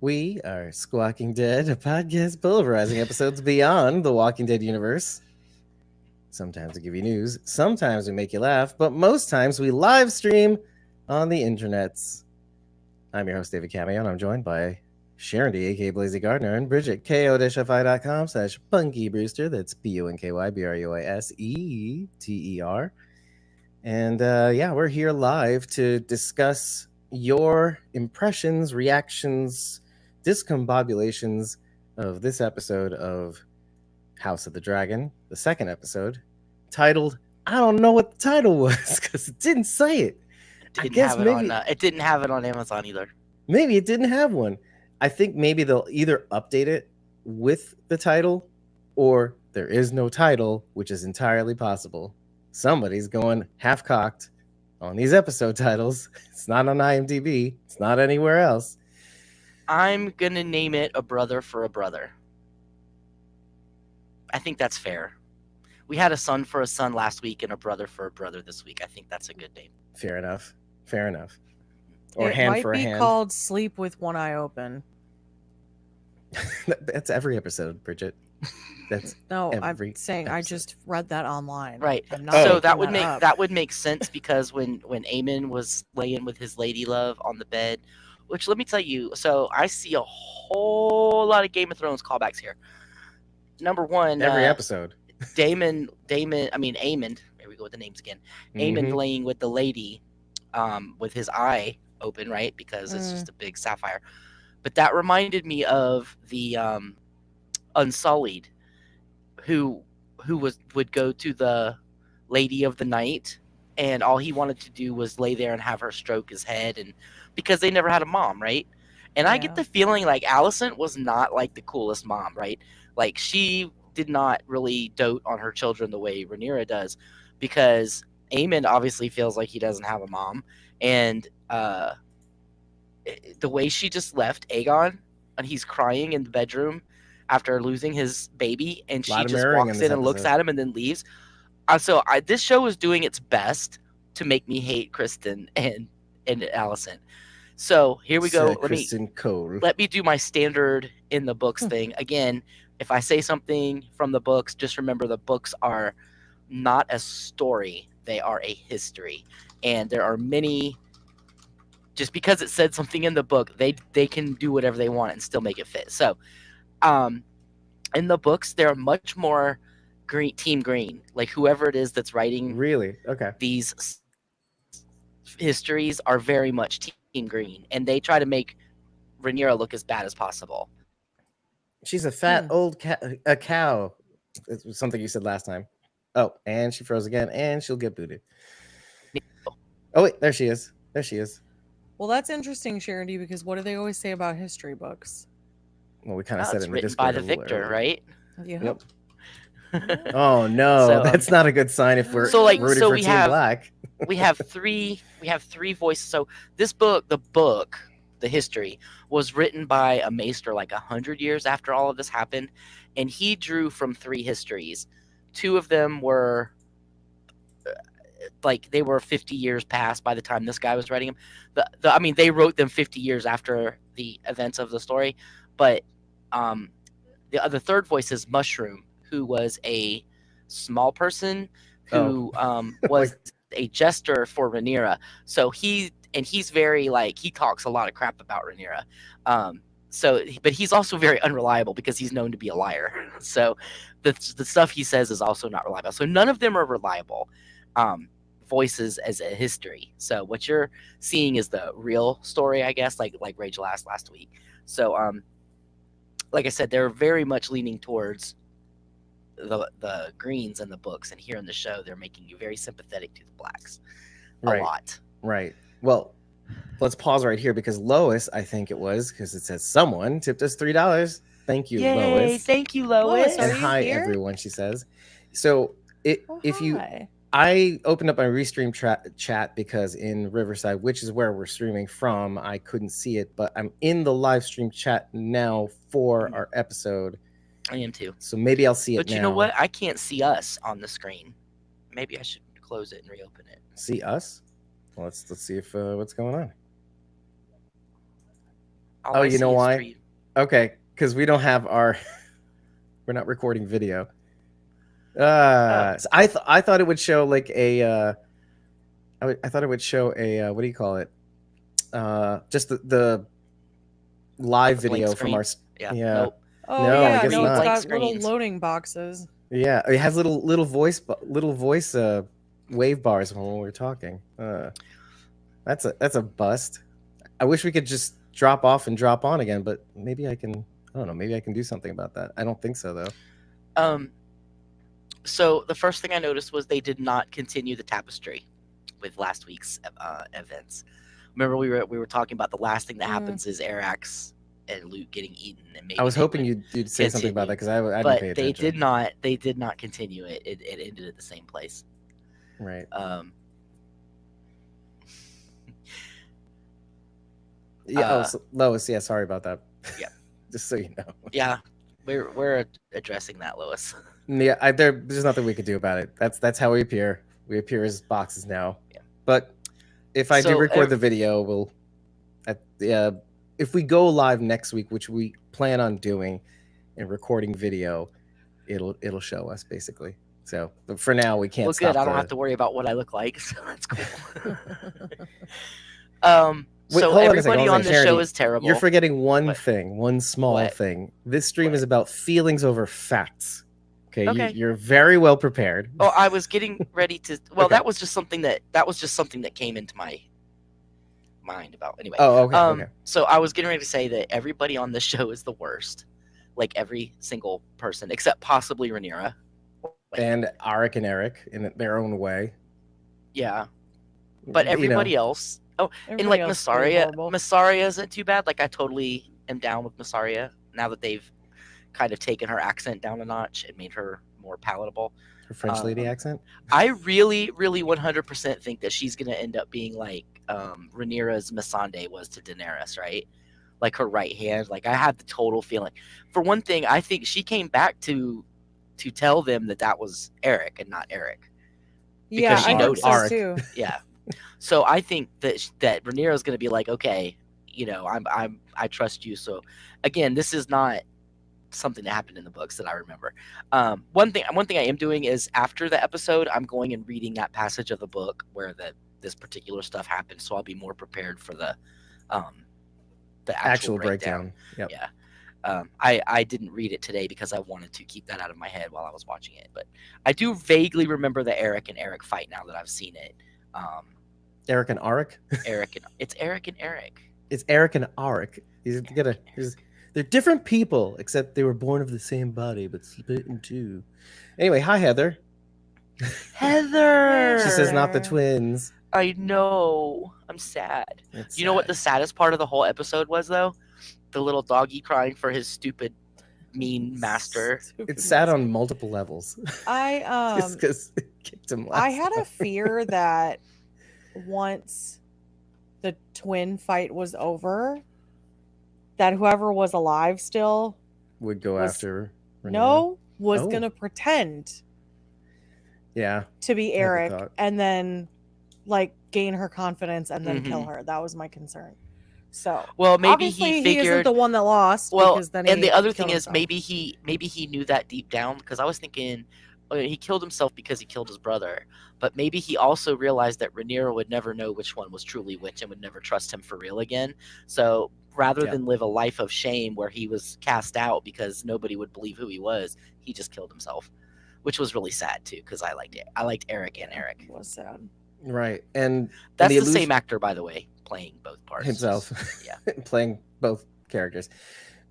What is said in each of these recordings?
We are Squawking Dead, a podcast pulverizing episodes beyond the Walking Dead universe. Sometimes we give you news, sometimes we make you laugh, but most times we live stream on the internets. I'm your host, David Cameo, and I'm joined by Sharon D, aka Blazy Gardner, and Bridget, ko-fi.com/Punky Brewster. That's PUNKYBRUISETER. And yeah, we're here live to discuss your impressions, reactions, discombobulations of this episode of House of the Dragon, the second episode, titled, I don't know what the title was because it didn't say it. I guess maybe it didn't have it on Amazon either. maybe it didn't have one. I think maybe they'll either update it with the title or there is no title, which is entirely possible. Somebody's going half cocked on these episode titles. It's not on IMDb, it's not anywhere else. I'm gonna name it A Brother for a Brother. I think that's fair. We had a son for a son last week and a brother for a brother this week. I think that's a good name. Fair enough. Fair enough. Or it hand might for a be hand. called Sleep with One Eye Open. That's every episode, Bridget. That's No, every I'm saying I episode. just read that online. Right. I'm not So making that would up. make sense because when Aemon was laying with his lady love on the bed, which let me tell you, so I see a whole lot of Game of Thrones callbacks here. Number one, every episode. Aemon. Here we go with the names again. Aemon laying with the lady, with his eye open, right? Because it's just a big sapphire. But that reminded me of the Unsullied, who would go to the Lady of the Night, and all he wanted to do was lay there and have her stroke his head, and because they never had a mom, right? And I get Yeah. the feeling like Alicent was not like the coolest mom, right? Like she did not really dote on her children the way Rhaenyra does, because Aemon obviously feels like he doesn't have a mom, and the way she just left Aegon and he's crying in the bedroom after losing his baby, and she Lot of just mirroring in walks this in and looks episode. at him and then leaves. This show is doing its best to make me hate Kristen and Alicent. So here we go. Kristen Cole. Let me do my standard in the books thing again. If I say something from the books, just remember the books are not a story; they are a history, and there are many. Just because it said something in the book, they can do whatever they want and still make it fit. So, in the books, they're much more team green. Like whoever it is that's writing Really? Okay. these histories are very much team green, and they try to make Rhaenyra look as bad as possible. She's a fat old a cow. It was something you said last time. Oh, and she froze again, and she'll get booted. Oh wait, there she is. There she is. Well, that's interesting, Charity, because what do they always say about history books? Well, we kind of said It's it in the written Discord by the a little victor, earlier. right? Yep. Oh no, So, that's not a good sign if we're rooting for we Team have Black. we have three voices. So this book, the history, was written by a maester like 100 years after all of this happened, and he drew from three histories. Two of them were like they were 50 years past by the time this guy was writing them. They wrote them 50 years after the events of the story, but the third voice is Mushroom, who was a small person who was a jester for Rhaenyra. So he's very like he talks a lot of crap about Rhaenyra. But he's also very unreliable because he's known to be a liar. So the stuff he says is also not reliable. So none of them are reliable voices as a history. So what you're seeing is the real story, I guess, like Rachel asked last week. So like I said, they're very much leaning towards the greens in the books, and here in the show, they're making you very sympathetic to the blacks a lot. Right. Well, let's pause right here because Lois, I think it was, because it says someone tipped us $3. Thank you, Yay, Lois. Thank you, Lois. Are And you hi, here? everyone, she says. So Hi. I opened up my restream chat because in Riverside, which is where we're streaming from, I couldn't see it, but I'm in the live stream chat now for our episode. I am too. So maybe I'll see it now. But you know what? I can't see us on the screen. Maybe I should close it and reopen it. See us? Well, let's see if what's going on. All Oh, I you know see is why? tree. Okay, because we don't have our. We're not recording video. Oh, So I thought it would show like a. I thought it would show a. What do you call it? Just the live the blank video from our. screen. Yeah. Yeah. Nope. Oh No, Yeah, I yeah, guess no, three it's not. blank got little screens. loading boxes. Yeah, it has little voice wave bars when we're talking. That's a bust. I wish we could just drop off and drop on again, but maybe I can. I don't know. Maybe I can do something about that. I don't think so though. Um. So the first thing I noticed was they did not continue the tapestry with last week's events. Remember, we were talking about the last thing that happens is Arax and Luke getting eaten, and maybe I was they hoping would you'd say something about continue. that because I didn't But pay they attention. did not. They did not continue it. It ended at the same place. Right. Yeah. So Lois. Yeah. Sorry about that. Yeah. Just so you know. Yeah, we're addressing that, Lois. Yeah. There's nothing we could do about it. That's how we appear. We appear as boxes now. Yeah. But if I do So, record the video, we'll. If we go live next week, which we plan on doing, and recording video, it'll show us basically. So, but for now, we can't Well, stop. good. I don't have to worry about what I look like, so that's cool. Wait, So hold on a second, everybody hold on a on second. this show Charity, is terrible. You're forgetting one What? thing, one small What? thing. This stream What? is about feelings over facts. Okay, Okay. You're very well prepared. Oh, I was getting ready to. Well, Okay. that was just something that came into my mind about. Anyway. Oh, okay, okay. So I was getting ready to say that everybody on this show is the worst, like every single person except possibly Rhaenyra. And Arik and Eric in their own way. Yeah, but everybody else. Oh, and Everybody like else is pretty Massaria, horrible. Massaria isn't too bad. Like I totally am down with Massaria now that they've kind of taken her accent down a notch and made her more palatable. Her French lady accent. I really, really 100% think that she's gonna end up being like Rhaenyra's Missandei was to Daenerys, right? Like her right hand. Like I had the total feeling. For one thing, I think she came back to tell them that was Eric and not Eric. Yeah, she I think noticed. so too. Yeah. So I think that Rhaenyra is going to be like, okay, I trust you. So again, this is not something that happened in the books that I remember. One thing I am doing is after the episode, I'm going and reading that passage of the book where this particular stuff happened. So I'll be more prepared for the actual breakdown. Yep. Yeah. I didn't read it today because I wanted to keep that out of my head while I was watching it, but I do vaguely remember the Eric and Eric fight now that I've seen it. Eric and Arik. It's Eric and Eric. It's Eric and Arik. They're different people, except they were born of the same body but split in two. Anyway, hi Heather. Heather. She says not the twins. I know. I'm sad. You know what the saddest part of the whole episode was though? The little doggy crying for his stupid, mean master. It's sad on multiple levels. Just because it kicked him last I had a time. fear that once the twin fight was over, that whoever was alive still would go after Rhaenyra. was Oh. gonna pretend Yeah. to be I had the Eric thought. and then like gain her confidence and then kill Mhm. her. That was my concern. So Well, maybe obviously he he isn't figured. the one that lost. Well, because then and he the other killed thing is himself. maybe he knew that deep down because I was thinking he killed himself because he killed his brother, but maybe he also realized that Rhaenyra would never know which one was truly which and would never trust him for real again. So rather Yeah. than live a life of shame where he was cast out because nobody would believe who he was, he just killed himself, which was really sad too because I liked Eric and Eric. It was sad. Right. And That's the the same actor, by the way, playing both parts. himself. Yeah. Playing both characters.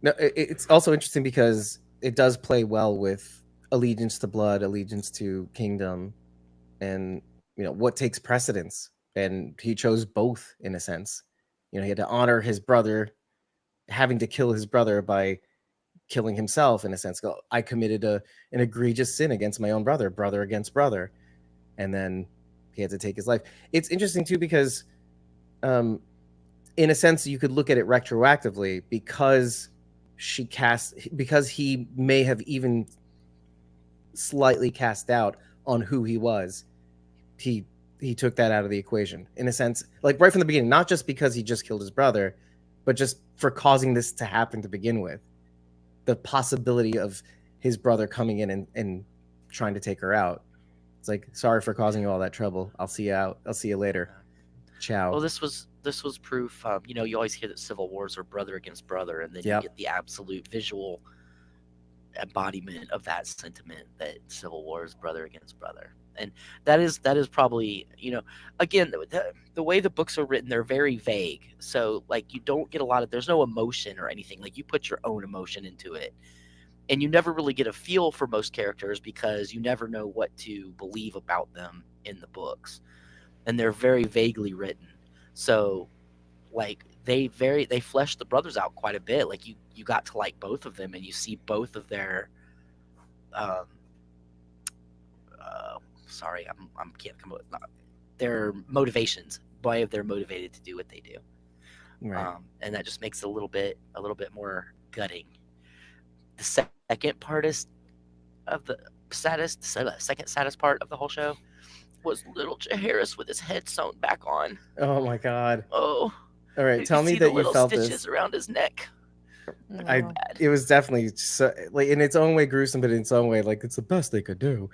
No, it's also interesting because it does play well with allegiance to blood, allegiance to kingdom, and what takes precedence. And he chose both in a sense. He had to honor his brother, having to kill his brother by killing himself in a sense. I committed an egregious sin against my own brother against brother, and then he had to take his life. It's interesting too because in a sense you could look at it retroactively because he may have even slightly cast doubt on who he was. He took that out of the equation in a sense, like right from the beginning, not just because he just killed his brother, but just for causing this to happen to begin with. The possibility of his brother coming in and trying to take her out. It's like, sorry for causing you all that trouble. I'll see you out. I'll see you later. Ciao. Well, this was proof. You always hear that civil wars are brother against brother, and then Yep. you get the absolute visual embodiment of that sentiment that civil war is brother against brother, and that is probably, again, the way the books are written, they're very vague. So like you don't get a lot of, there's no emotion or anything. Like you put your own emotion into it, and you never really get a feel for most characters because you never know what to believe about them in the books, and they're very vaguely written. So like they flesh the brothers out quite a bit. Like you got to like both of them, and you see both of their um sorry, I'm can't come up with their motivations, why they're motivated to do what they do. Right. And that just makes it a little bit more gutting. The second part is of the second saddest part of the whole show was little Jaehaerys with his head sewn back on. Oh my God. Oh, All right. you Tell could me see that the you little felt stitches this. around his neck. No. It was definitely so, like, in its own way gruesome, but in its own way, like, it's the best they could do.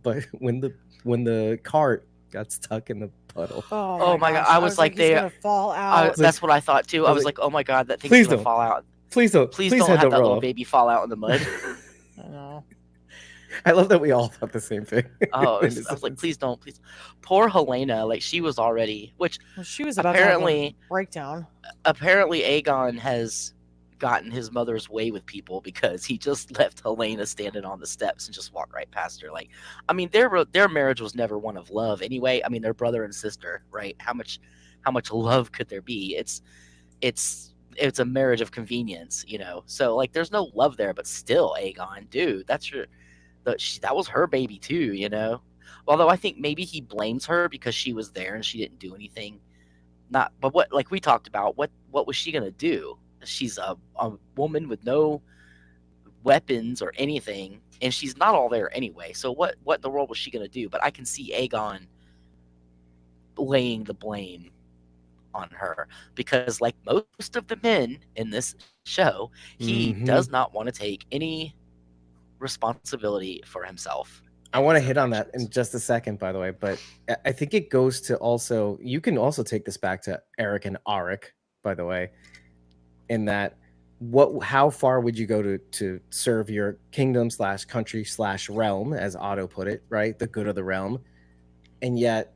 But when the cart got stuck in the puddle, Oh my God, gosh. I was like, he's gonna fall out. that's what I thought too. I was like, oh my God, that thing's please gonna don't. fall out. Please don't. Please Please don't head have that roll little off. baby fall out in the mud. I know. I love that we all thought the same thing. Oh, I was like, please don't, please. Poor Helena, like she was already, which Well, she was about to have apparently a breakdown. apparently Aegon has gotten his mother's way with people because he just left Helena standing on the steps and just walked right past her. Like, I mean, their marriage was never one of love anyway. I mean, they're brother and sister, right? How much love could there be? It's a marriage of convenience, So like, there's no love there, but still, Aegon, dude, that was her baby too. Although I think maybe he blames her because she was there and she didn't do anything. But what, like we talked about, what was she gonna do? She's a woman with no weapons or anything, and she's not all there anyway. So what in the world was she gonna do? But I can see Aegon laying the blame on her because, like most of the men in this show, he does not want to take any responsibility for himself. I want to hit on that in just a second, by the way, but I think it goes to also, you can also take this back to Eric and Arik, by the way, in that how far would you go to serve your kingdom / country / realm, as Otto put it, right? The good of the realm. And yet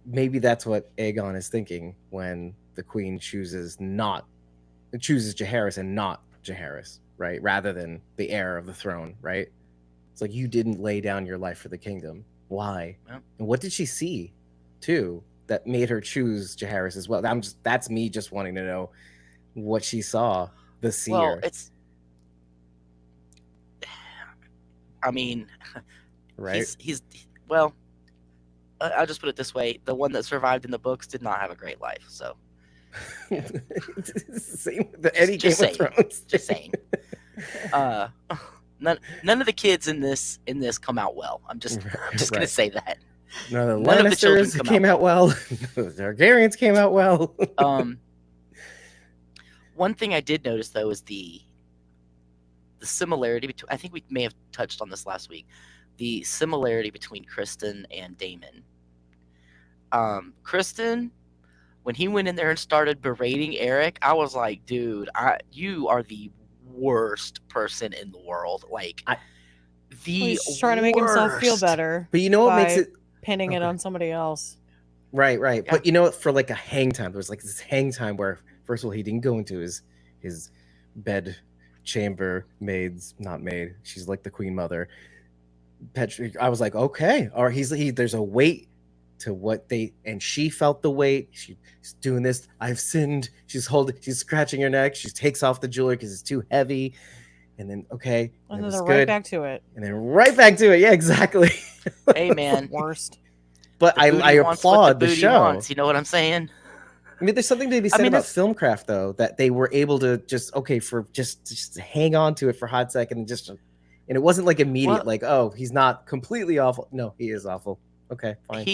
maybe that's what Aegon is thinking when the queen chooses Jaehaerys and not Jaehaerys, right? Rather than the heir of the throne, right? It's like, you didn't lay down your life for the kingdom. Why? Yeah. And what did she see, too, that made her choose Jaehaerys as well? That's me just wanting to know what she saw. The seer. Well, I mean, right? Well, I'll just put it this way: the one that survived in the books did not have a great life. So, yeah. Same with any Game of Thrones. Just saying. None of the kids in this come out well. I'm just gonna say that. No, the None of the children Lannisters came out well. The Targaryens came out well. One thing I did notice though is the similarity between. I think we may have touched on this last week. The similarity between Kristen and Daemon. Kristen, when he went in there and started berating Eric, I was like, dude, you are the worst person in the world. Like, he's trying to make himself feel better. But you know what makes it pinning it on somebody else. Right. Yeah. But you know what? For like a hang time, there was like this hang time where, first of all, he didn't go into his bed chamber. Not maid. She's like the queen mother. I was like, okay, or there's a weight to what and she felt the weight. She's doing this. I've sinned. She's scratching her neck. She takes off the jewelry because it's too heavy. And then, okay. And then they're right back to it. And then right back to it. Yeah, exactly. Hey, man. Worst. But I applaud the show. Wants, you know what I'm saying? I mean, there's something to be said about filmcraft, though, that they were able to just hang on to it for a hot second and it wasn't like immediate, like, oh, he's not completely awful. No, he is awful. Okay, fine. And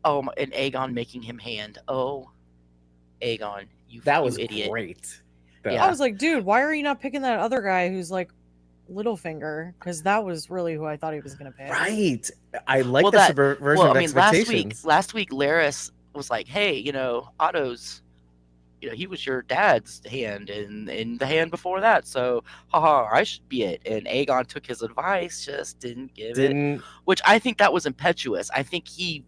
Aegon making him hand. Oh, Aegon, you That was idiot. great. Yeah. I was like, dude, why are you not picking that other guy who's like Littlefinger? Because that was really who I thought he was gonna pick. Right. I like Well, the that subversion of expectations. last week Laris was like, "Hey, Otto's, he was your dad's hand and the hand before that, so haha, I should be it." And Aegon took his advice, just didn't give it, Didn't which I think that was impetuous. I think he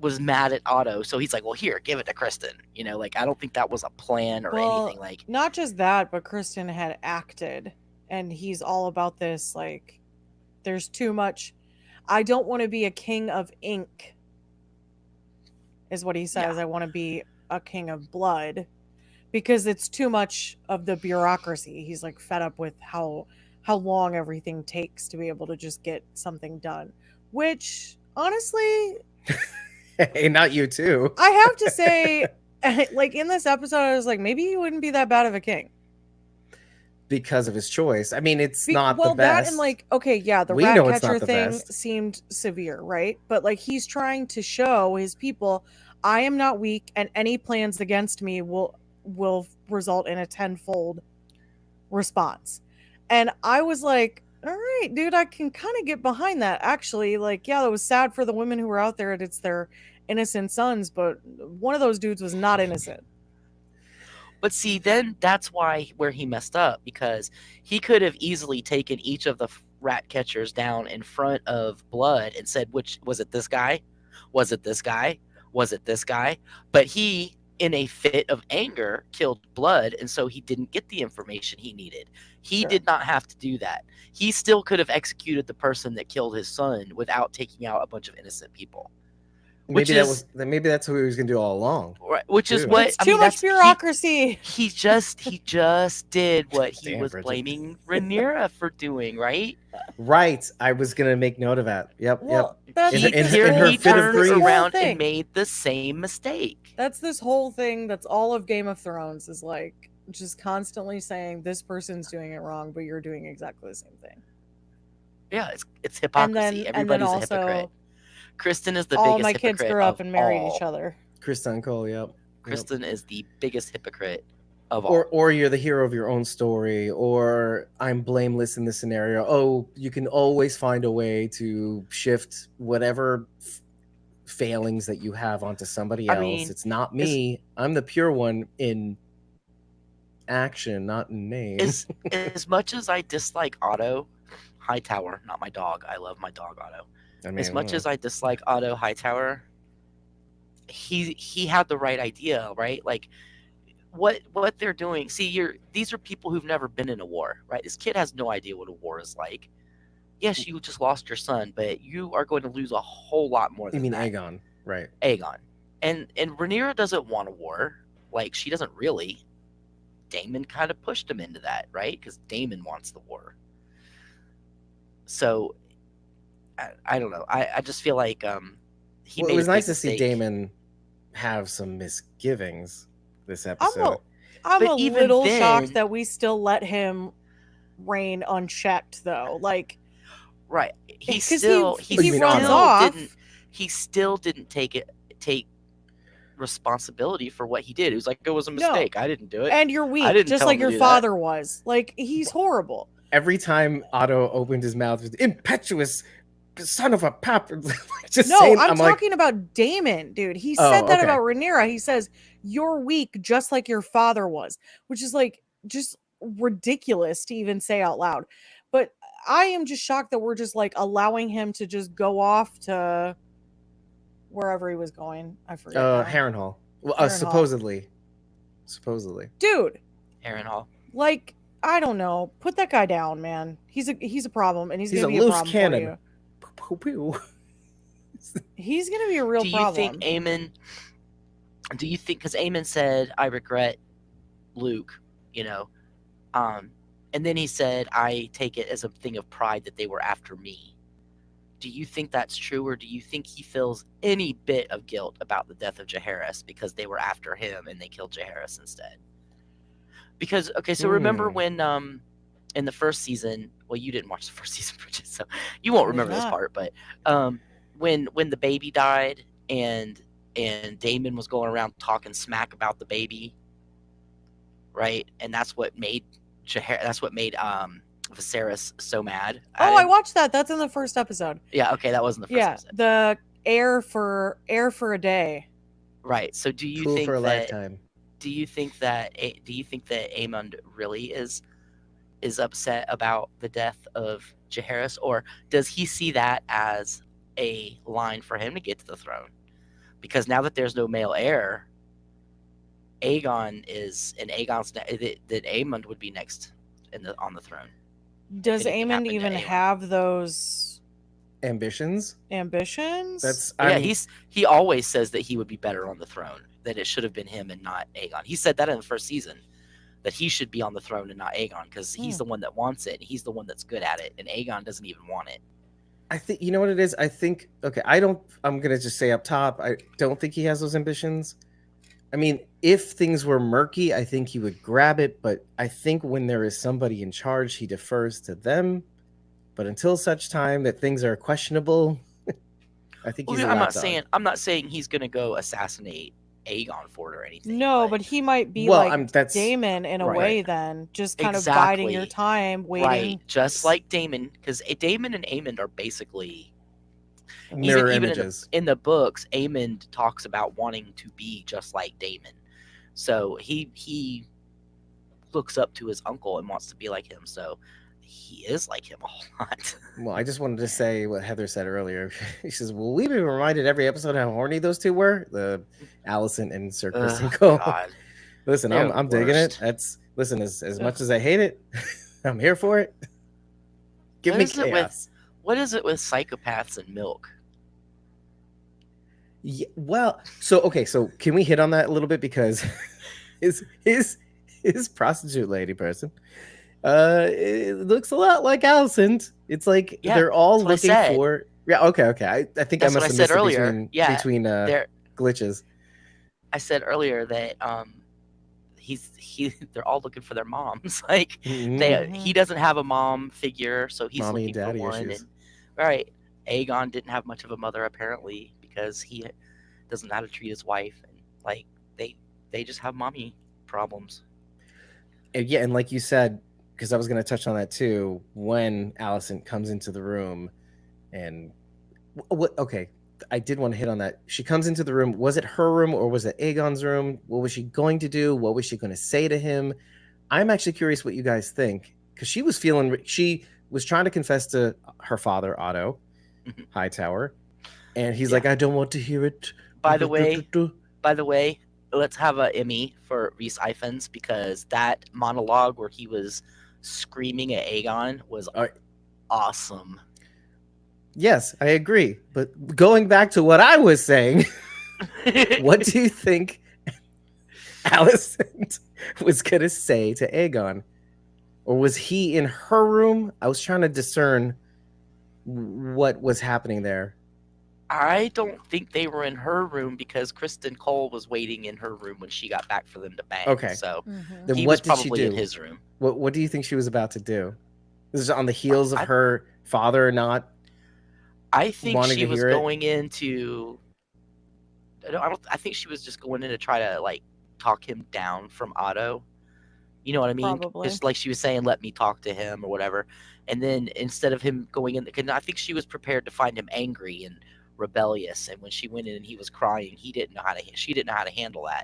was mad at Otto, so he's like, "Well, here, give it to Kristen." Like I don't think that was a plan or anything. Like, not just that, but Kristen had acted, and he's all about this. Like, there's too much. I don't want to be a king of ink, is what he says. Yeah. I want to be a king of blood, because it's too much of the bureaucracy. He's like fed up with how long everything takes to be able to just get something done. Which honestly, hey, not you too. I have to say, like in this episode, I was like, maybe he wouldn't be that bad of a king. Because of his choice. I mean, it's not the best. That and like, okay, yeah, the We rat know it's not catcher the thing best. seemed severe, right? But like, he's trying to show his people, I am not weak, and any plans against me will result in a tenfold response. And I was like, all right, dude, I can kind of get behind that. Actually, like, yeah, it was sad for the women who were out there, and it's their innocent sons, but one of those dudes was not innocent. but see, then that's where he messed up, because he could have easily taken each of the rat catchers down in front of Blood and said, "Which was it? This guy? Was it this guy? Was it this guy?" But he, in a fit of anger, killed Blood, and so he didn't get the information he needed. He Sure. did not have to do that. He still could have executed the person that killed his son without taking out a bunch of innocent people. Maybe that's what he was gonna do all along. Right, which is Too. what It's too much bureaucracy. He just did what he Damn, was Bridget. blaming Rhaenyra for doing, right? Right. I was gonna make note of that. Yep. Well, yep. that's In this her whole- He fit of turned grief. around thing. and made the same mistake. That's this whole thing. That's all of Game of Thrones, is like just constantly saying this person's doing it wrong, but you're doing exactly the same thing. Yeah, it's hypocrisy. Everybody's a hypocrite. Kristen is the all biggest my hypocrite kids grew up of and married all. each other. Kristen Cole. Yep. Kristen is the biggest hypocrite of all. Or you're the hero of your own story, or I'm blameless in this scenario. Oh, you can always find a way to shift whatever failings that you have onto somebody else. mean, it's not me. I'm the pure one in action, not in name. As much as I dislike Otto Hightower, not my dog. I love my dog Otto. I mean, As much as I dislike Otto Hightower, he had the right idea, right? Like what they're doing. See, these are people who've never been in a war, right? This kid has no idea what a war is like. Yes, you just lost your son, but you are going to lose a whole lot more than you mean that. Aegon, right? Aegon. And Rhaenyra doesn't want a war. Like, she doesn't really. Daemon kind of pushed him into that, right? Because Daemon wants the war. So I don't know. I just feel like he made It was a big nice to see mistake. Daemon have some misgivings this episode. I'm But a even little then- shocked that we still let him reign unchecked, though. Like, Right. He 'cause still he runs still off. he still didn't take responsibility for what he did. It was like, it was a mistake. I didn't do it. and you're weak, didn't just tell like him to your do that. father was. Like, he's horrible. Every time Otto opened his mouth, it was impetuous son of a pap. Just No, saying, I'm like, talking about Daemon, dude. He Oh, said that okay. about Rhaenyra. He says, you're weak, just like your father was, which is like just ridiculous to even say out loud. But I am just shocked that we're just like allowing him to just go off to wherever he was going. I forget. now. Harrenhal. Well, Harrenhal. supposedly. Dude, Harrenhal. like, I don't know. Put that guy down, man. He's a problem, and he's He's gonna a be a loose problem cannon. for you. Pew, pew. He's gonna be a real Do you problem. think Aemon? Do you think, because Aemon said, "I regret Luke," and then he said, "I take it as a thing of pride that they were after me." Do you think that's true, or do you think he feels any bit of guilt about the death of Jaehaerys because they were after him and they killed Jaehaerys instead? Because, okay, so remember when in the first season, well, you didn't watch the first season, Bridget, so you won't I did remember this not. part, but when the baby died and and Damon was going around talking smack about the baby, right? And that's what made Viserys so mad at Oh, I him. watched that. That's in the first episode. Yeah, okay, that wasn't the first Yeah, episode. the air for a day. Right. So do you Fool think for a that lifetime. Aemond really is upset about the death of Jaehaerys, or does he see that as a line for him to get to the throne? Because now that there's no male heir, that Aemond would be next on the throne. Does anything Aemond happened to even Aemon. have those Ambitions? ambitions? That's Yeah, he always says that he would be better on the throne, that it should have been him and not Aegon. He said that in the first season, that he should be on the throne and not Aegon, because he's the one that wants it, and he's the one that's good at it, and Aegon doesn't even want it. I think, you know what it is? I think, okay, I'm going to just say up top, I don't think he has those ambitions. I mean, if things were murky, I think he would grab it, but I think when there is somebody in charge, he defers to them. But until such time that things are questionable, I think he's a I'm lapdog. not saying he's gonna go assassinate Aegon for it or anything. No, but he might be Well, like that's Damon in a right. way then, just kind of biding your Exactly. time, waiting. Right, just like Damon, because Damon and Aemond are basically mirror even images. in the books. Aemond talks about wanting to be just like Damon, so he looks up to his uncle and wants to be like him. So he is like him a whole lot. Well, I just wanted to say what Heather said earlier. She says, "Will we be reminded every episode how horny those two were?" The Allison and Sir Kristen Cole. God. Listen, They're I'm digging it. worst. Listen, as much as I hate it, I'm here for it. Give What me is it chaos. What is it with psychopaths and milk? Yeah, well, so can we hit on that a little bit, because his prostitute lady person, it looks a lot like Allison. It's like Yeah, they're all that's what I looking said. for. Yeah, okay. I think That's I what must I have said missed it earlier. Yeah, between glitches. I said earlier that they're all looking for their moms. Like Mhm. he doesn't have a mom figure, so he's Mommy looking and for daddy one. issues. And right, Aegon didn't have much of a mother apparently, because he doesn't know how to treat his wife, and like they just have mommy problems. And yeah, and like you said, because I was going to touch on that too, when Allison comes into the room, and what? Okay, I did want to hit on that. She comes into the room. Was it her room or was it Aegon's room? What was she going to do? What was she going to say to him? I'm actually curious what you guys think, because she was trying to confess to her father, Otto Hightower, and he's like, "I don't want to hear it." By the way, let's have a Emmy for Rhys Ifans, because that monologue where he was screaming at Aegon was awesome. Yes, I agree. But going back to what I was saying, what do you think Allison was going to say to Aegon? Or was he in her room? I was trying to discern what was happening there. I don't think they were in her room, because Kristen Cole was waiting in her room when she got back for them to bang. Okay. So Then he what was did she probably do? in his room. What do you think she was about to do? This is on the heels of her father not I think wanting she to was hear going in to. I think she was just going in to try to like talk him down from Otto. You know what I mean? Probably. Just like she was saying, let me talk to him or whatever. And then instead of him going in, because I think she was prepared to find him angry and rebellious. And when she went in and he was crying, she didn't know how to handle that.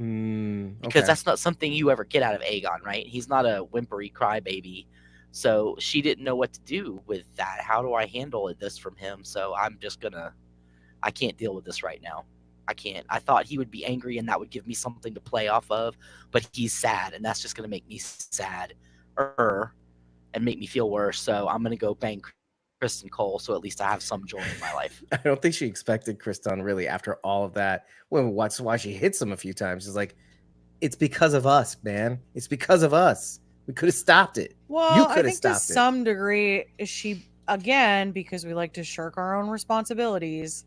Because that's not something you ever get out of Aegon, right? He's not a whimpery crybaby. So she didn't know what to do with that. How do I handle this from him? So I can't deal with this right now. I can't. I thought he would be angry and that would give me something to play off of, but he's sad, and that's just going to make me sad and make me feel worse. So I'm going to go bang Kristen Cole, so at least I have some joy in my life. I don't think she expected Kristen, really, after all of that. Well, that's why she hits him a few times. She's like, it's because of us, man. It's because of us. We could have stopped it. Well, you could I have think to stopped it. some degree, she, again, because we like to shirk our own responsibilities,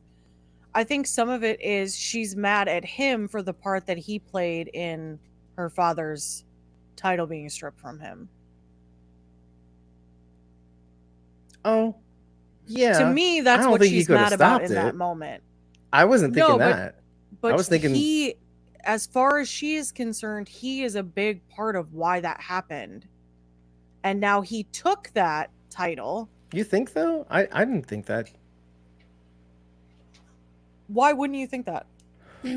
I think some of it is she's mad at him for the part that he played in her father's title being stripped from him. Oh, yeah. To me, that's what she's mad about in that moment. I wasn't thinking No, but that. But was thinking- he, as far as she is concerned, he is a big part of why that happened. And now he took that title. You think though? I didn't think that. Why wouldn't you think that?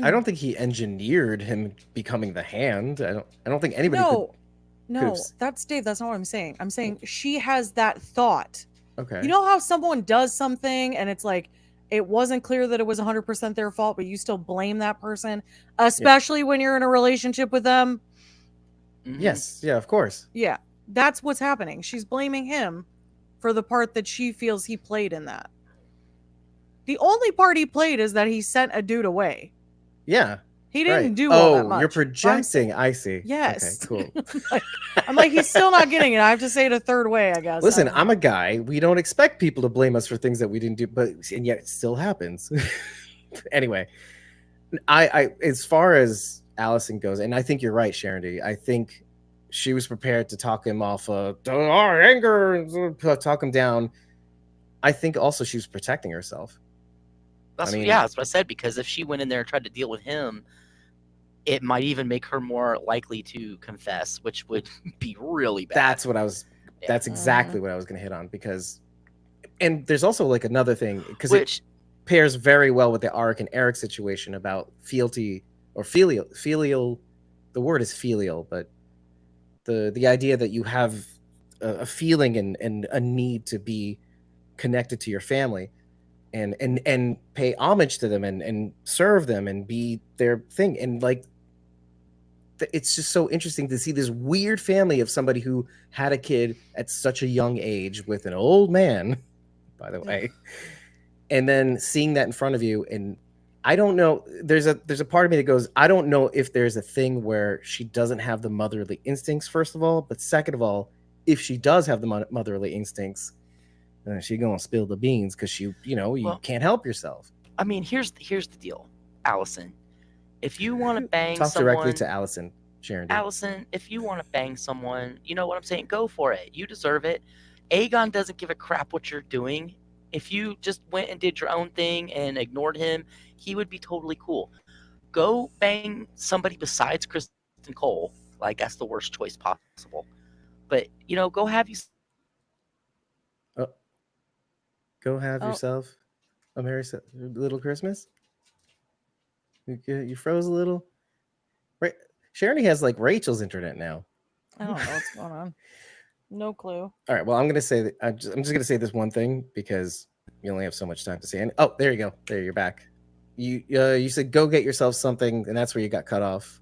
I don't think he engineered him becoming the Hand. I don't think anybody No, could've that's Dave. That's not what I'm saying. I'm saying she has that thought. could. Okay. You know how someone does something and it's like it wasn't clear that it was 100% their fault, but you still blame that person, especially when you're in a relationship with them. Mhm. Yes. Yeah. Of course. Yeah, that's what's happening. She's blaming him for the part that she feels he played in that. The only part he played is that he sent a dude away. Yeah. He didn't Right. do all that Oh, much. you're But I'm projecting. saying- I see. Yes. Okay. Cool. I'm like, he's still not getting it. I have to say it a third way, I guess. Listen, I don't I'm know. a guy. We don't expect people to blame us for things that we didn't do, and yet it still happens. Anyway, I as far as Allison goes, and I think you're right, Sharon D. I think she was prepared to talk him off our anger and talk him down. I think also she was protecting herself. That's I mean- yeah, that's what I said. Because if she went in there and tried to deal with him, it might even make her more likely to confess, which would be really bad. That's what I was. Yeah. That's exactly what I was going to hit on because, and there's also like another thing because it Which pairs very well with the Arik and Eric situation about fealty or filial. The word is filial, but the idea that you have a feeling and a need to be connected to your family and pay homage to them and serve them and be their thing, and like it's just so interesting to see this weird family of somebody who had a kid at such a young age with an old man, by the way, and then seeing that in front of you. And I don't know, there's a part of me that goes, I don't know if there's a thing where she doesn't have the motherly instincts, first of all, but second of all, if she does have the motherly instincts, she gonna spill the beans because you Well, can't help yourself. I mean, here's the deal, Allison. If you want to bang Talk someone, directly to Allison, Sharon D. Allison, if you want to bang someone, you know what I'm saying? Go for it. You deserve it. Aegon doesn't give a crap what you're doing. If you just went and did your own thing and ignored him, he would be totally cool. Go bang somebody besides Kristen Cole. Like, that's the worst choice possible. But, go have you. Go have Oh. yourself a merry little Christmas. You froze a little. Right, Sharon has like Rachel's internet now. I don't know what's going on. No clue. All right, well, I'm gonna say that I'm just gonna say this one thing because you only have so much time to say. And oh, there you go. There, you're back. You said go get yourself something, and that's where you got cut off.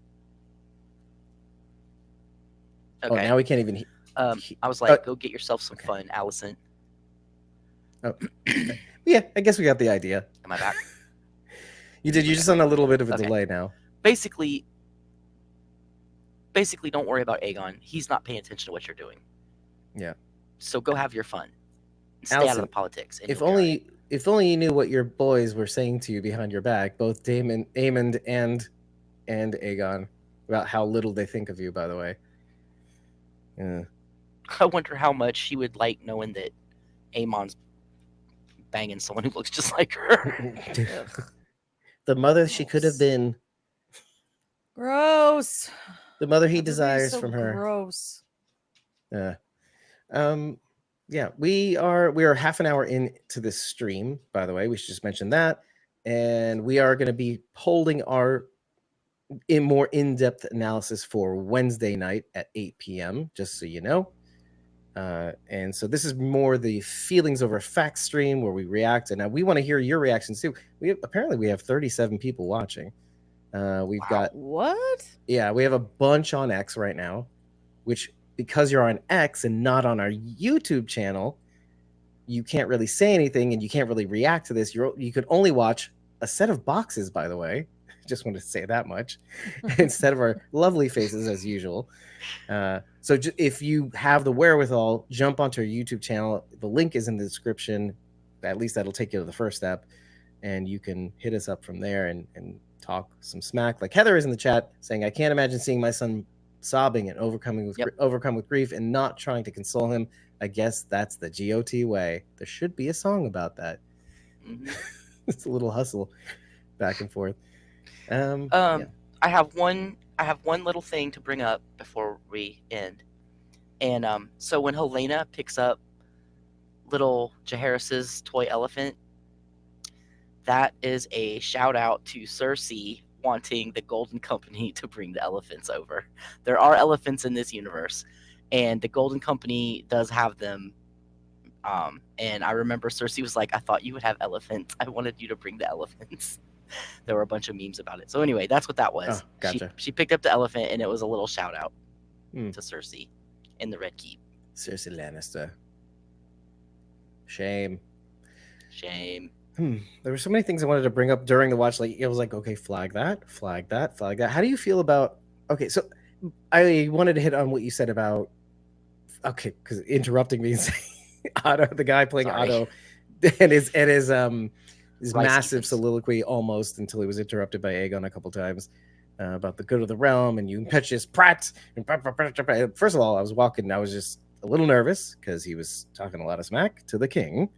Okay. Oh, now we can't even. I was like, go get yourself some fun, Allison. Yeah, I guess we got the idea. Am I back? You did. You're just on a little bit of a Okay. delay now. Basically, don't worry about Aegon. He's not paying attention to what you're doing. Yeah. So go have your fun. Stay out of Allison, the politics. and If you'll be all right. only you knew what your boys were saying to you behind your back, both Aemond and Aegon, about how little they think of you. By the way. Yeah. I wonder how much she would like knowing that Aemon's banging someone who looks just like her. The mother she could have been. Gross. The mother he Everybody's desires so from her. Gross. Yeah, we are half an hour into this stream, by the way. We should just mention that. And we are going to be holding our more in-depth analysis for Wednesday night at 8 p.m., just so you know. And so this is more the feelings over facts stream where we react. And now we want to hear your reactions too. Apparently we have 37 people watching. We've got What? Yeah, we have a bunch on X right now, which because you're on X and not on our YouTube channel, you can't really say anything and you can't really react to this. You could only watch a set of boxes, by the way. Just wanted to say that much instead of our lovely faces as usual. So if you have the wherewithal, jump onto our YouTube channel. The link is in the description. At least that'll take you to the first step, and you can hit us up from there and talk some smack. Like Heather is in the chat saying, "I can't imagine seeing my son sobbing and overcome with grief and not trying to console him. I guess that's the GOT way." There should be a song about that. Mhm. It's a little hustle back and forth. Yeah. I have one. I have one little thing to bring up before we end. And so when Helena picks up little Jaehaerys's toy elephant, that is a shout out to Cersei wanting the Golden Company to bring the elephants over. There are elephants in this universe, and the Golden Company does have them. And I remember Cersei was like, "I thought you would have elephants. I wanted you to bring the elephants." There were a bunch of memes about it. So anyway, that's what that was. Oh, gotcha. She picked up the elephant, and it was a little shout out Hmm. to Cersei in the Red Keep. Cersei Lannister. Shame. Shame. There were so many things I wanted to bring up during the watch. Like, it was like, okay, flag that, flag that, flag that. How do you feel about? Okay, so I wanted to hit on what you said about. Okay, because interrupting me and saying Otto, the guy playing Sorry. Otto, and his Rice massive Evans. soliloquy almost until he was interrupted by Aegon a couple times about the good of the realm and you impetuous prat. First of all, I was just a little nervous because he was talking a lot of smack to the king.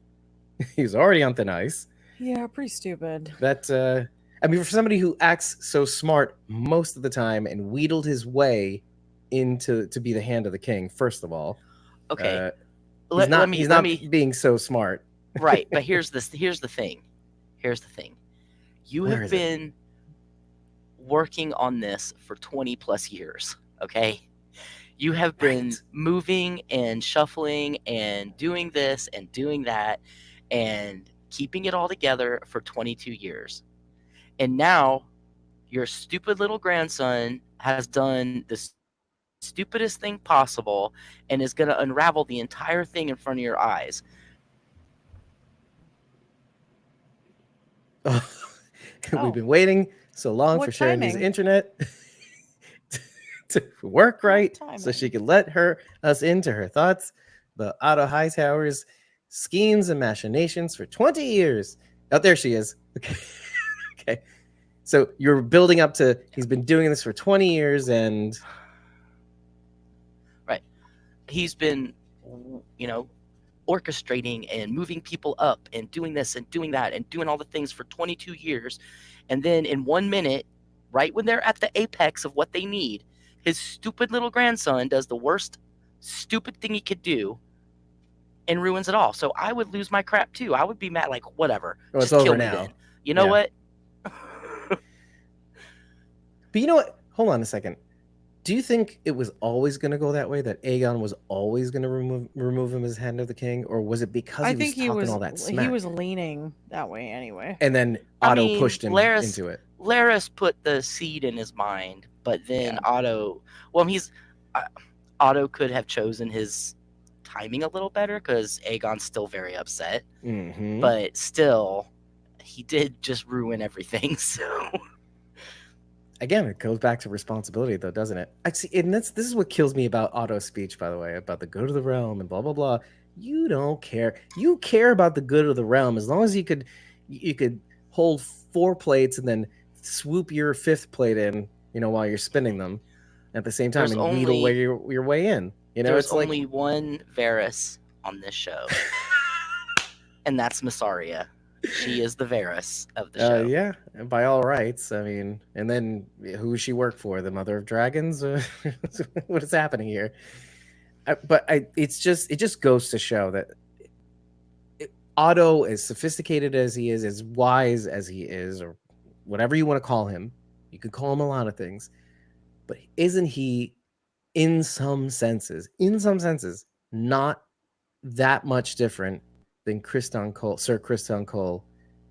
He was already on thin ice. Yeah, pretty stupid. That I mean, for somebody who acts so smart most of the time and wheedled his way to be the hand of the king, first of all, Okay. he's let not me being so smart. right, but here's the thing. Here's the thing. You Where have is it? been working on this for 20 plus years, okay? You have been Right. moving and shuffling and doing this and doing that and keeping it all together for 22 years. And now your stupid little grandson has done the stupidest thing possible and is going to unravel the entire thing in front of your eyes. We've been waiting so long What for Sharon's timing? internet to work right timing? so she could let us into her thoughts about Otto Hightower's schemes and machinations for 20 years. Oh, there she is. Okay. Okay. So you're building up to he's been doing this for 20 years and Right. He's been, orchestrating and moving people up and doing this and doing that and doing all the things for 22 years. And then in 1 minute, right when they're at the apex of what they need, his stupid little grandson does the worst stupid thing he could do and ruins it all. So I would lose my crap too. I would be mad, like, whatever. Well, it's just kill over me now. then. You know Yeah. what? But you know what? Hold on a second. Do you think it was always going to go that way? That Aegon was always going to remove him as hand of the king, or was it because I he was think he talking was all that smack? he was leaning that way anyway. And then Otto pushed him into it. Larys put the seed in his mind, but then Yeah. Otto. Otto could have chosen his timing a little better because Aegon's still very upset. Mm-hmm. But still, he did just ruin everything. So again, it goes back to responsibility, though, doesn't it? I see, and this is what kills me about Otto's speech, by the way, about the good of the realm and blah blah blah. You don't care. You care about the good of the realm as long as you could hold 4 plates and then swoop your 5th plate in, while you're spinning them at the same time There's and wheedle your way in. there's It's only like one Varys on this show, and that's Massaria. She is the Varys of the show. yeah, by all rights. I mean, and then who does she work for? The Mother of Dragons? What is happening here? It just goes to show that Otto, as sophisticated as he is, as wise as he is, or whatever you want to call him, you could call him a lot of things, but isn't he, in some senses, not that much different than Sir Criston Cole?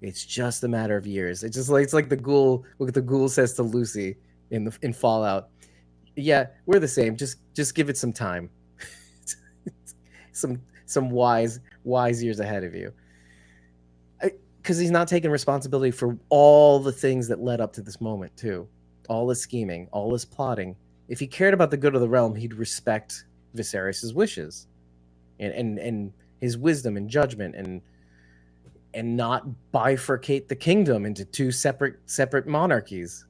It's just a matter of years. It's like the ghoul. What the ghoul says to Lucy in Fallout. Yeah, we're the same. Just give it some time. some wise years ahead of you. Because he's not taking responsibility for all the things that led up to this moment too. All his scheming, all his plotting. If he cared about the good of the realm, he'd respect Viserys' wishes, and his wisdom and judgment, and not bifurcate the kingdom into 2 separate monarchies.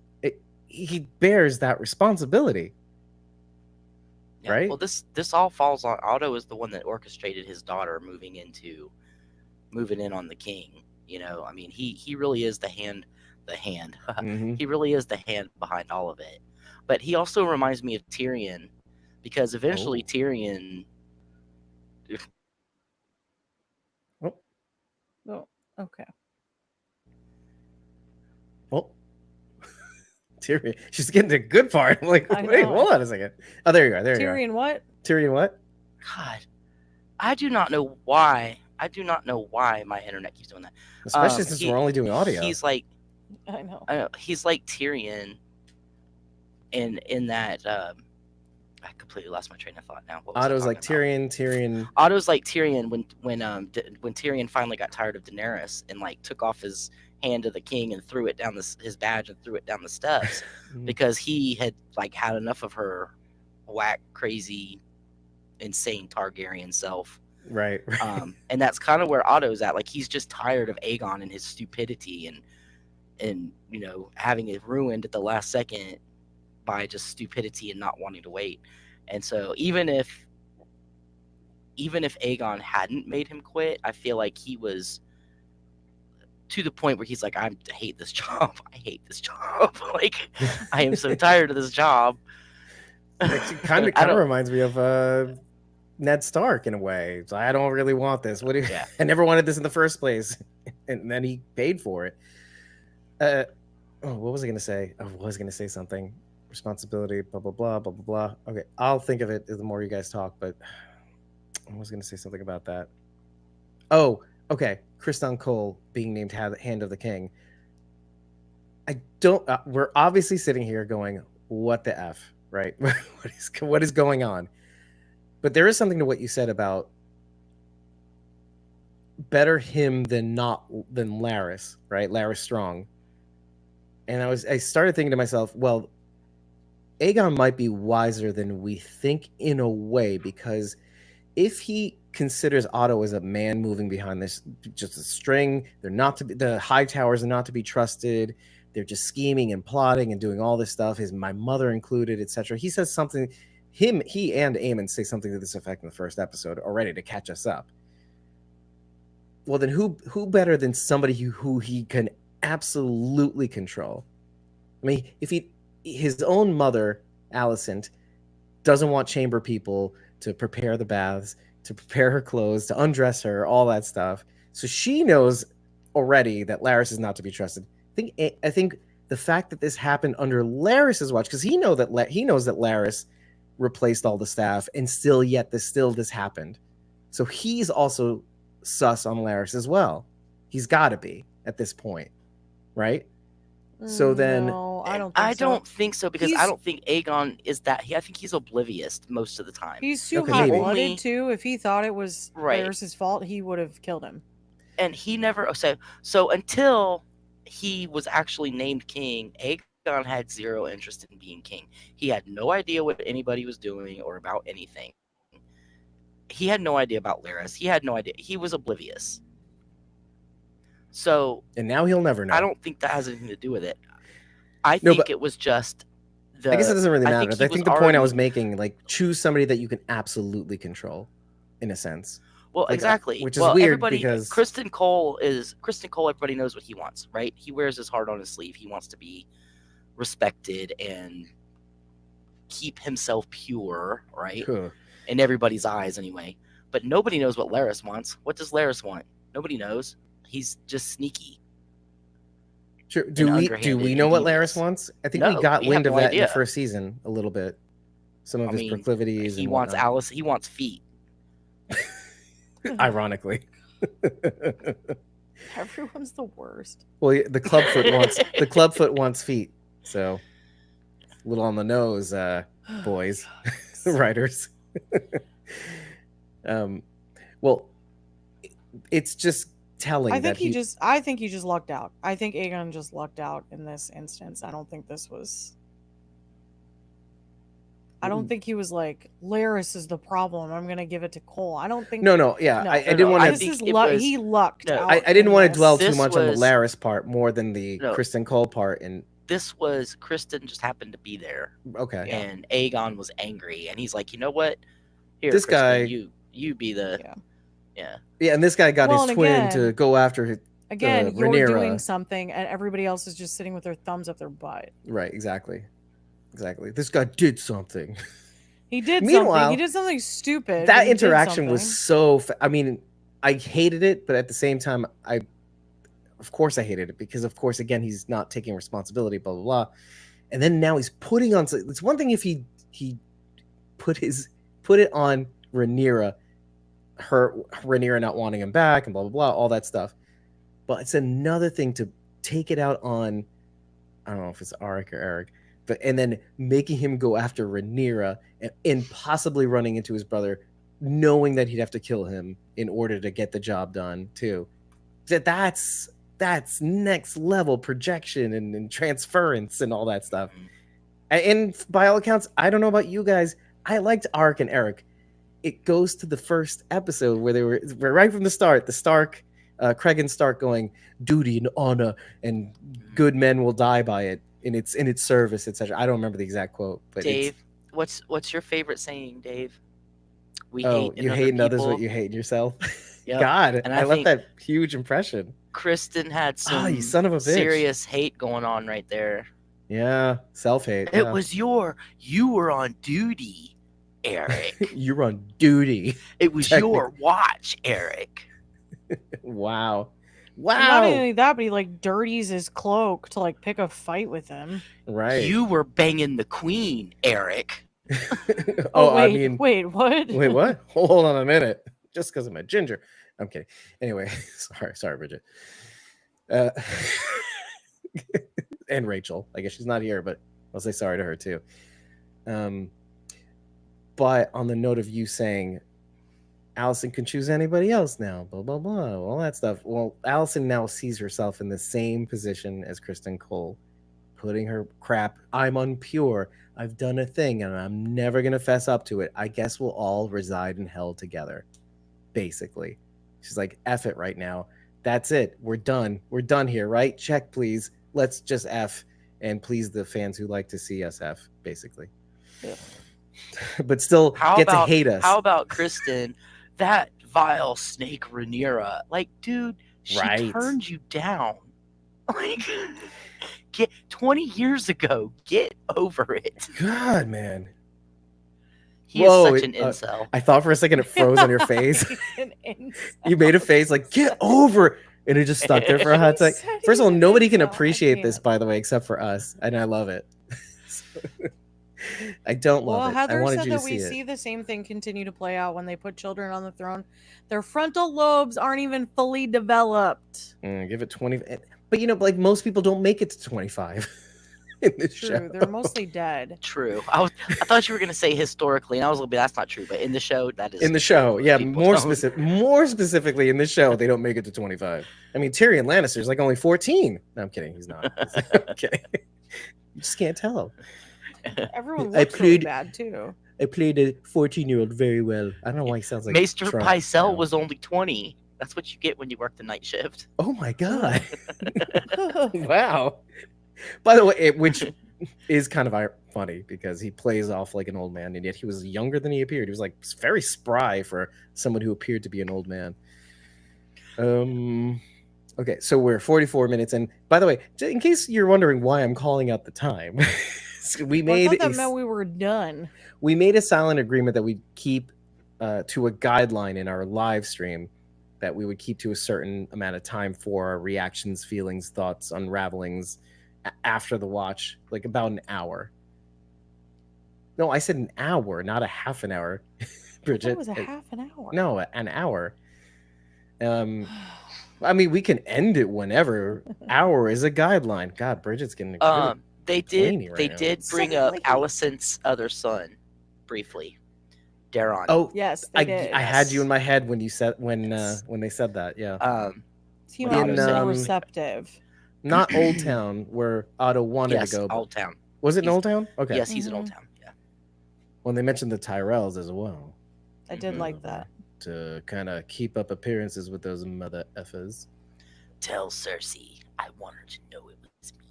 He bears that responsibility. Yeah. Right? Well, this all falls on Otto. Is the one that orchestrated his daughter moving in on the king. I mean, he really is the hand the hand. Mhm. He really is the hand behind all of it. But he also reminds me of Tyrion, because eventually Oh. Tyrion. Oh. Oh, okay. Oh. Tyrion. She's getting the good part. I'm like, I wait, know. hold on a second. Oh, there you are. There you are. Tyrion, what? Tyrion, what? God, I do not know why. I do not know why my internet keeps doing that. Especially since we're only doing audio. He's like, I know. he's like Tyrion in that. I completely lost my train of thought now. What was I Otto's talking like about? Tyrion. Otto's like Tyrion when Tyrion finally got tired of Daenerys and like took off his hand to the king and threw it down his badge and threw it down the steps because he had like had enough of her whack, crazy, insane Targaryen self. Right. And that's kind of where Otto's at. Like he's just tired of Aegon and his stupidity and having it ruined at the last second by just stupidity and not wanting to wait. And so even if Aegon hadn't made him quit, I feel like he was to the point where he's like, I hate this job. I hate this job. Like, I am so tired of this job. It kind of reminds me of Ned Stark in a way. So I don't really want this. What do you? Yeah. I never wanted this in the first place, and then he paid for it. What was I going to say? I was going to say something. Responsibility. Blah blah blah blah blah blah. Okay, I'll think of it the more you guys talk. But I was going to say something about that. Oh, okay. Criston Cole being named Hand of the King. I don't. We're obviously sitting here going, "What the f?" Right? What is going on? But there is something to what you said about better him than Larys, right? Larys Strong. And I started thinking to myself, well, Aegon might be wiser than we think in a way, because if he considers Otto as a man moving behind this, just a string, they're not to be, the high towers are not to be trusted. They're just scheming and plotting and doing all this stuff. My mother included, etc. He says something. He and Aemon say something to this effect in the first episode already to catch us up. Well, then who better than somebody who he can absolutely control? I mean, if his own mother, Alicent, doesn't want chamber people to prepare the baths, to prepare her clothes, to undress her, all that stuff. So she knows already that Larys is not to be trusted. I think the fact that this happened under Larys's watch, because he knows that Larys replaced all the staff, and still this happened. So he's also sus on Larys as well. He's got to be at this point, right? So then, no, I don't think so because I don't think Aegon is that. I think he's oblivious most of the time. He's too Okay, hot-blooded too. If he thought it was Right. Larys's fault, he would have killed him. And he never. So until he was actually named king, Aegon had zero interest in being king. He had no idea what anybody was doing or about anything. He had no idea about Larys. He had no idea. He was oblivious. So, and now he'll never know. I don't think that has anything to do with it. I think it was just I guess it doesn't really matter. I think the point I was making, like, choose somebody that you can absolutely control, in a sense. Well, like, exactly. Which is weird because Criston Cole. Everybody knows what he wants, right? He wears his heart on his sleeve. He wants to be respected and keep himself pure, right? In everybody's eyes, anyway. But nobody knows what Larys wants. What does Larys want? Nobody knows. He's just sneaky. Sure. Do we know what Larys wants? I think we got wind of that in the first season a little bit. Some of his proclivities. He wants Alice. He wants feet. Ironically. Everyone's the worst. Well, the clubfoot wants feet. So a little on the nose, boys, writers. Well, it's just telling. I think he just lucked out. I think Aegon just lucked out in this instance. I don't think this was. I don't think he was like, Larys is the problem, I'm gonna give it to Cole. I don't think. No. Yeah, I didn't want to. He lucked out. I didn't want to dwell too much on the Larys part more than the Criston Cole part. And this was Criston just happened to be there. Okay. And Aegon was angry, and he's like, you know what? Here, this Criston, guy, you be the. Yeah, and this guy got his twin to go after Again, you're Rhaenyra. doing something, and everybody else is just sitting with their thumbs up their butt. Right, exactly. This guy did something. He did something. Meanwhile, He did something stupid. but that he did interaction was something. so. I mean, I hated it, but at the same time, of course, I hated it because, of course, again, he's not taking responsibility. Blah blah blah. And then now he's putting on. It's one thing if he put it on Rhaenyra, Rhaenyra not wanting him back and blah blah blah, all that stuff. But it's another thing to take it out on, I don't know if it's Arik or Eric, and then making him go after Rhaenyra and possibly running into his brother, knowing that he'd have to kill him in order to get the job done too. That's next level projection and transference and all that stuff. And by all accounts, I don't know about you guys, I liked Arik and Eric. It goes to the first episode where they were right from the start, the Stark, Craig and Stark going, duty and honor and good men will die by it in its service, etc. I don't remember the exact quote, but Dave, what's your favorite saying, Dave? You hate in others what you hate in yourself. Yep. God, and I left that huge impression. Kristen had some you son of a bitch. serious hate going on right there. Yeah, self-hate. It was you were on duty, Eric. You're on duty. It was your watch, Eric. Wow. And not only that, but he like dirties his cloak to like pick a fight with him. Right. You were banging the queen, Eric. Wait, I mean, wait, what? Wait, what? Hold on a minute. Just because I'm a ginger. I'm kidding. Anyway, sorry, Bridget. And Rachel. I guess she's not here, but I'll say sorry to her too. But on the note of you saying Allison can choose anybody else now, blah blah blah, all that stuff. Well, Allison now sees herself in the same position as Kristen Cole, putting her crap. I'm unpure. I've done a thing, and I'm never gonna fess up to it. I guess we'll all reside in hell together. Basically, she's like, "F it right now. That's it. We're done. We're done here, right? Check, please. Let's just F and please the fans who like to see us F, basically." Yeah. But still to hate us. How about Kristen? That vile snake Rhaenyra. Like, dude, she turned you down. Like, get 20 years ago. Get over it. God, man. He is such an incel. I thought for a second it froze on your face. You made a face like, get over it. And it just stuck there for a hot second. First of all, nobody can appreciate this, by the way, except for us. And I love it. I don't love it. Heather I wanted said you to that we see the same thing continue to play out when they put children on the throne. Their frontal lobes aren't even fully developed. Give it 20. But like most people don't make it to 25 in this show. They're mostly dead. True. I thought you were going to say historically, and I was a little bit, that's not true. But in the show, that is. In the show, yeah, more specifically in this show, they don't make it to 25. I mean, Tyrion Lannister's like only 14. No, I'm kidding. He's not. Okay. You just can't tell. Everyone looks really bad too. I played a 14-year-old very well. I don't know why he sounds like Maester Trump, Pycelle was only 20. That's what you get when you work the night shift. Oh my god! Wow. By the way, which is kind of funny because he plays off like an old man, and yet he was younger than he appeared. He was like very spry for someone who appeared to be an old man. Okay, so we're 44 minutes, and by the way, in case you're wondering why I'm calling out the time. I thought that meant we were done. We made a silent agreement that we'd keep to a guideline in our live stream, that we would keep to a certain amount of time for our reactions, feelings, thoughts, unravelings after the watch, like about an hour. No, I said an hour, not a half an hour. Bridget, it was a half an hour. No, an hour. I mean, we can end it whenever. Hour is a guideline. God, Bridget's getting They did bring up Allison's other son briefly, Daron. Oh yes, I had you in my head when you said when they said that. Yeah. He was receptive. Not Old Town, where Otto wanted to go. Old Town. Was it in Old Town? Okay. Yes, he's in Old Town. Yeah. When they mentioned the Tyrells as well. I did like that. To kind of keep up appearances with those mother effers. Tell Cersei I want her to know it was me.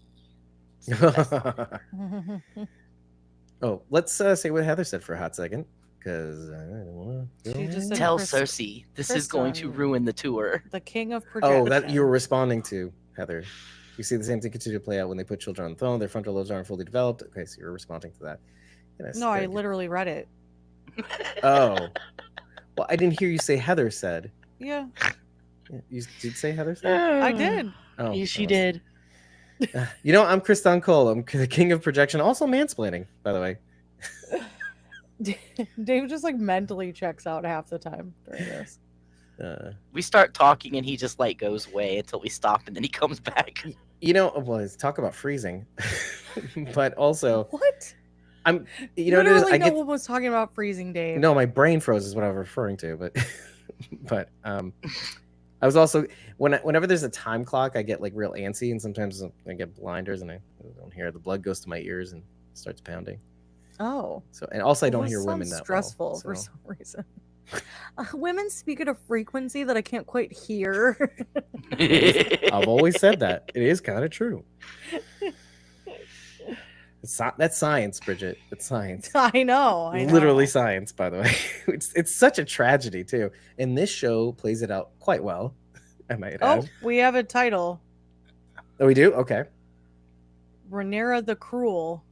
Oh, let's say what Heather said for a hot second, because I don't want to She just said Tell Chris- Cersei this is going to Kristen. ruin the tour. The king of projection. Oh, that you were responding to, Heather. You see the same thing continue to play out when they put children on the throne. Their frontal lobes aren't fully developed. Okay, so you're responding to that. Yes, No, I good. literally read it. Oh. Well, I didn't hear you say Heather said. Yeah, Yeah, you did say Heather said? I did. Oh, Yes, she well. did. You know, I'm Kristan Cole. I'm the king of projection. Also mansplaining, by the way. Dave just like mentally checks out half the time during this. We start talking and he just like goes away until we stop and then he comes back. You know, well, let's talk about freezing. But also, What? I'm, you know, what it is? Literally, I no get, one was talking about freezing, Dave. no, my brain froze is what I'm referring to, but, but, I was also, whenever there's a time clock, I get like real antsy, and sometimes I get blinders and I don't hear, the blood goes to my ears and starts pounding. Oh. So, and also I don't Well, hear this women sounds that stressful well. for So. some reason. Women speak at a frequency that I can't quite hear. I've always said that. It is kind of true. That's science, Bridget. It's science. I know. Literally science, by the way. It's such a tragedy too, and this show plays it out quite well. I might Oh, add. we have a title. Oh, we do. Okay. Rhaenyra the Cruel.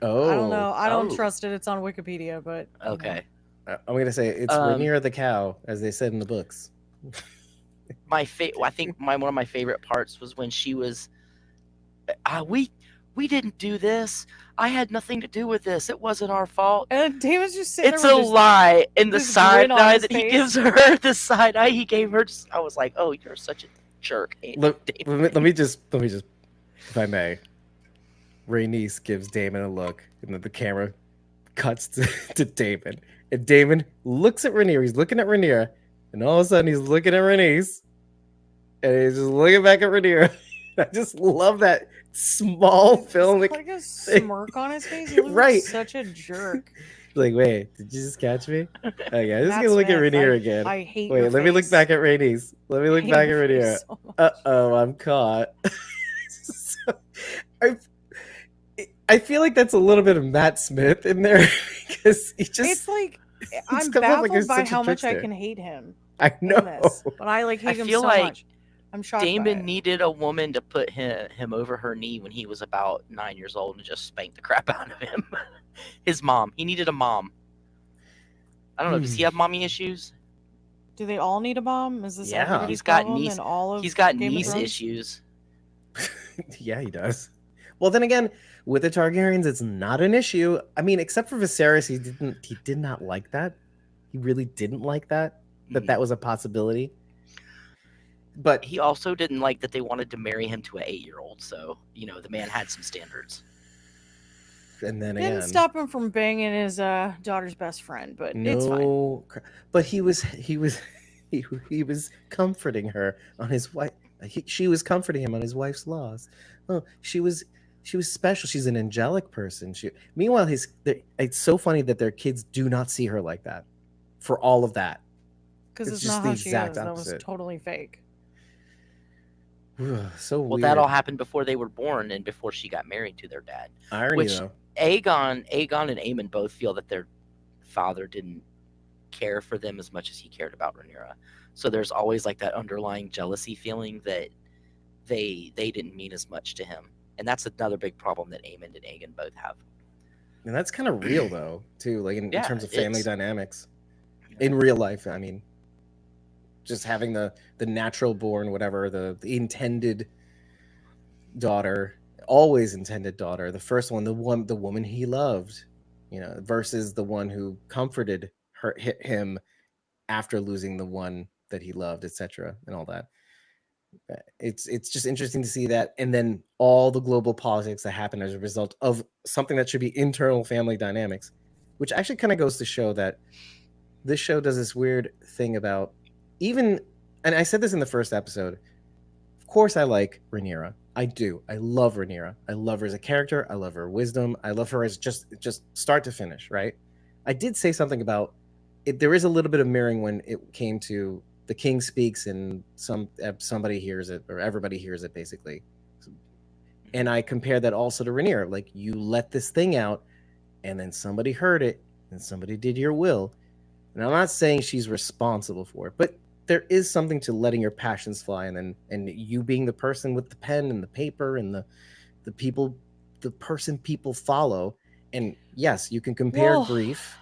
Oh, I don't know. I don't Oh. trust it. It's on Wikipedia, but you know. Okay. I'm gonna say it's Rhaenyra the cow, as they said in the books. I think one of my favorite parts was when she was we didn't do this. I had nothing to do with this. It wasn't our fault. And David's just sitting It's there a with his lie. And the this side grin on eye his that he face. gives her, the side eye he gave her, I was like, oh, you're such a jerk. Let me just, if I may. Rhaenys gives Damon a look, and then the camera cuts to Damon, and Damon looks at Rhaenyra. He's looking at Rhaenyra, and all of a sudden he's looking at Rhaenys, and he's just looking back at Rhaenyra. I just love that small film. like a smirk on his face. He looks Right. like such a jerk. Like, wait, did you just catch me? Okay, I'm just Matt gonna look at Smith, Rhaenyra again. I hate Wait, your let me look face. back at Rhaenys. Let me look I hate back at your face Rhaenyra. so much. I'm caught. So, I feel like that's a little bit of Matt Smith in there because he just. It's like I'm come off like baffled he's by such a how much I trickster. can hate him I in know. this, but I like hate I him feel so like much. I'm shocked. by Damon it. needed a woman to put him over her knee when he was about 9 years old and just spank the crap out of him. His mom. He needed a mom. I don't know. Does he have mommy issues? Do they all need a mom? Is this Yeah. everybody's He's got problem niece- in all of He's got Game of niece Thrones? issues. Yeah, he does. Well, then again, with the Targaryens, it's not an issue. I mean, except for Viserys, he did not like that. He really didn't like that. That was a possibility. But He also didn't like that they wanted to marry him to an 8-year-old. So, the man had some standards. and then Didn't again, stop him from banging his daughter's best friend, but it's fine. no, but he was comforting her on his wife. She was comforting him on his wife's loss. Oh, she was special. She's an angelic person. Meanwhile, it's so funny that their kids do not see her like that. For all of that, Because it's it's just not the how she is. exact That was opposite. totally fake. So Well, weird. that all happened before they were born and before she got married to their dad. Irony, which- though. Aegon and Aemon both feel that their father didn't care for them as much as he cared about Rhaenyra. So there's always like that underlying jealousy feeling that they didn't mean as much to him. And that's another big problem that Aemon and Aegon both have. And that's kind of real, though, too. Like in Yeah, terms of it family is. dynamics, in real life. I mean, just having the natural born, whatever, the intended daughter, always intended daughter, the first one, the woman he loved, versus the one who comforted him after losing the one that he loved, etc., and all that. It's just interesting to see that, and then all the global politics that happen as a result of something that should be internal family dynamics, which actually kind of goes to show that this show does this weird thing about and I said this in the first episode. Of course, I like Rhaenyra. I do. I love Rhaenyra. I love her as a character. I love her wisdom. I love her as just start to finish. Right. I did say something about it. There is a little bit of mirroring when it came to the king speaks and somebody hears it, or everybody hears it, basically. And I compare that also to Rhaenyra. Like, you let this thing out, and then somebody heard it, and somebody did your will. And I'm not saying she's responsible for it, but there is something to letting your passions fly, and you being the person with the pen and the paper and the people, the person people follow. And yes, you can compare Well, grief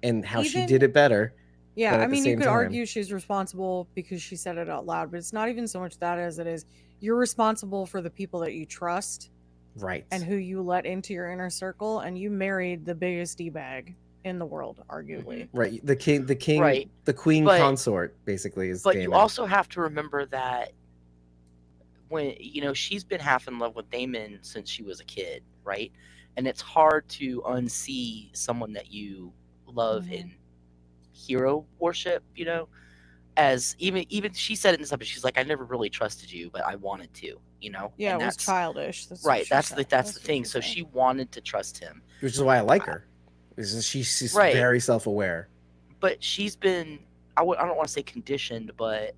and how she even did it better, yeah, but I at the mean, you same could time, argue she's responsible because she said it out loud, but it's not even so much that as it is you're responsible for the people that you trust right, and who you let into your inner circle, and you married the biggest d-bag in the world, arguably. right, the king, Right. the queen But consort basically is but you Damon. also have to remember that when she's been half in love with Damon since she was a kid, right? And it's hard to unsee someone that you love Mhm. in hero worship, as even she said it in this episode, she's like, I never really trusted you, but I wanted to, Yeah, and it was that's childish. That's what right. she That's the said. that's the What thing. she So said. she wanted to trust him, Which is why I like I- her. Is that she's right? very self-aware. But she's been I don't want to say conditioned, but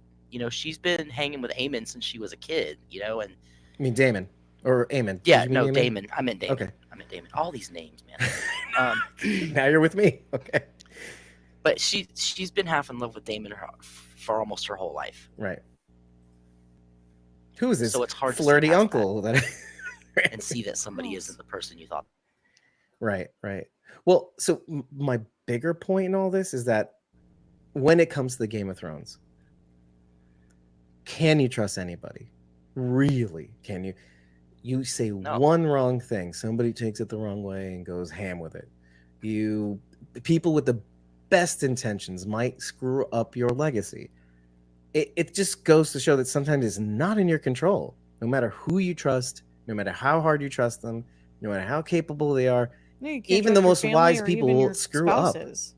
she's been hanging with Eamon since she was a kid, and I mean Damon or Aemon. Did yeah, you mean no, Damon? Damon. I meant Damon. Okay. I meant Damon. All these names, man. Um, Now you're with me. Okay. but she's been half in love with Damon for almost her whole life. Right. Who is this So it's hard to see flirty past uncle that and see that somebody isn't the person you thought. Right, right. Well, so my bigger point in all this is that when it comes to the Game of Thrones, can you trust anybody? Really? Can you? You say No. one wrong thing, somebody takes it the wrong way and goes ham with it. People with the best intentions might screw up your legacy. It just goes to show that sometimes it's not in your control. No matter who you trust, no matter how hard you trust them, no matter how capable they are, No, you can't even trust the your most family wise or people even will your screw up. spouses.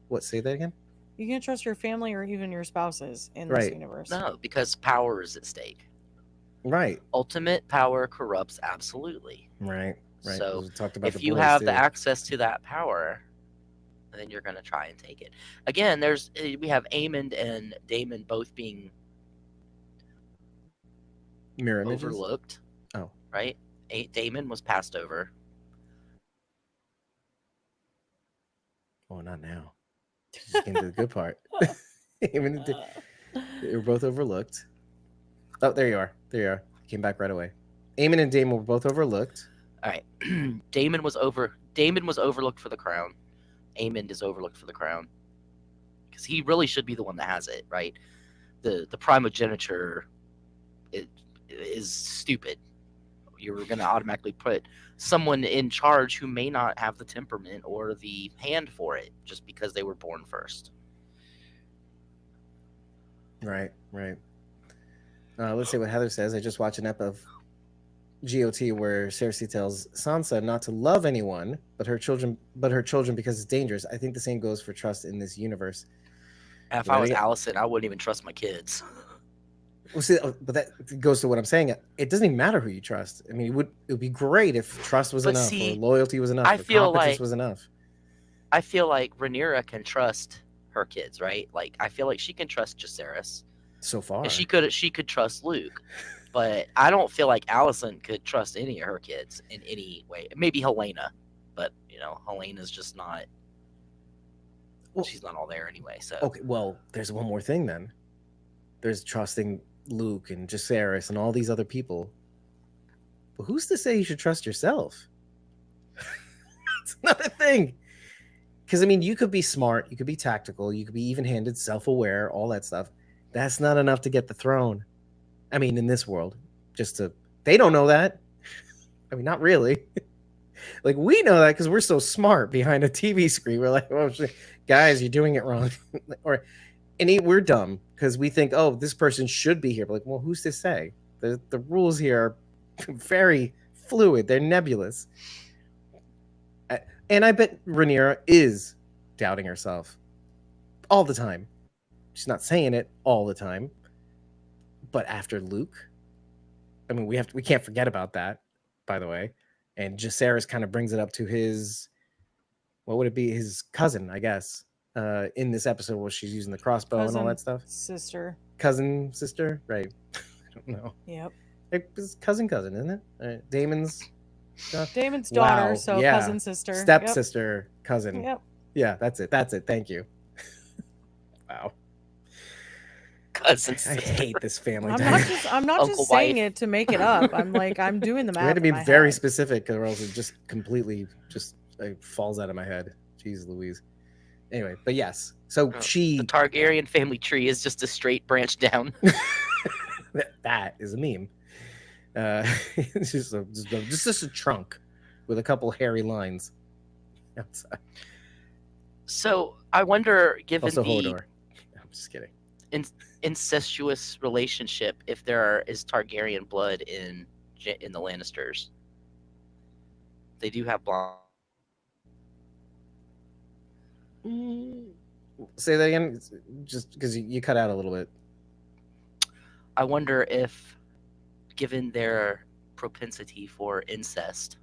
What? Say that again. You can't trust your family or even your spouses in this Right. universe. No, because power is at stake. Right. Ultimate power corrupts absolutely. Right. Right. So We talked about if the you boys, have too. the access to that power, then you're going to try and take it. Again, we have Aemond and Damon both being mirror images. overlooked. Oh. Right? Damon was passed over. Oh, not now. Just came to the good part. Even they were both overlooked. Oh, there you are. There you are. Came back right away. Aemon and Damon were both overlooked. All right. Damon was overlooked for the crown. Aemond is overlooked for the crown. Because he really should be the one that has it, right? The primogeniture is stupid. You're going to automatically put someone in charge who may not have the temperament or the hand for it just because they were born first. Right, right. Let's see what Heather says. I just watched an ep of GOT where Cersei tells Sansa not to love anyone but her children because it's dangerous. I think the same goes for trust in this universe. If I was Alicent, I wouldn't even trust my kids. Well, see, but that goes to what I'm saying. It doesn't even matter who you trust. I mean, it would be great if trust was enough, or loyalty was enough, or competence was enough. I feel like Rhaenyra can trust her kids, right? Like I feel like she can trust Jacaerys. So far, and she could trust Luke, but I don't feel like Alicent could trust any of her kids in any way. Maybe Helena, but Helena's just not. Well, she's not all there anyway. So okay, well, there's one more thing then. There's trusting Luke and Jacaerys and all these other people. But who's to say you should trust yourself? It's another thing. Because, I mean, you could be smart, you could be tactical, you could be even-handed, self-aware, all that stuff. That's not enough to get the throne. I mean, in this world. They don't know that. I mean, not really. Like, we know that because we're so smart behind a TV screen. We're like, oh, guys, you're doing it wrong. We're dumb because we think, oh, this person should be here. But like, well, who's to say? The rules here are very fluid. They're nebulous. And I bet Rhaenyra is doubting herself all the time. She's not saying it all the time. But after Luke, I mean, we can't forget about that, by the way. And Jacaerys kind of brings it up to his, what would it be? His cousin, I guess, in this episode where she's using the crossbow and all that stuff. Cousin, sister, right? I don't know. Yep. It's cousin, isn't it? Damon's daughter, so yeah. cousin, sister. Stepsister, cousin. Yep. Yeah, that's it. That's it. Thank you. Wow. Cousin, I sister, hate this family I'm dynamic. not uncle, just saying wife. it to make it up. I'm like, I'm doing the We had math to in be my very head. specific, or else it just completely just like, falls out of my head. Jeez Louise. Anyway, but yes. So The she Targaryen family tree is just a straight branch down. that is a meme. It's just a trunk with a couple hairy lines outside. So I wonder, given Also the Hodor. I'm just kidding. in- incestuous relationship, if there is Targaryen blood in the Lannisters. They do have blonde hair. Mm, say that again, just because you cut out a little bit. I wonder if, given their propensity for incest,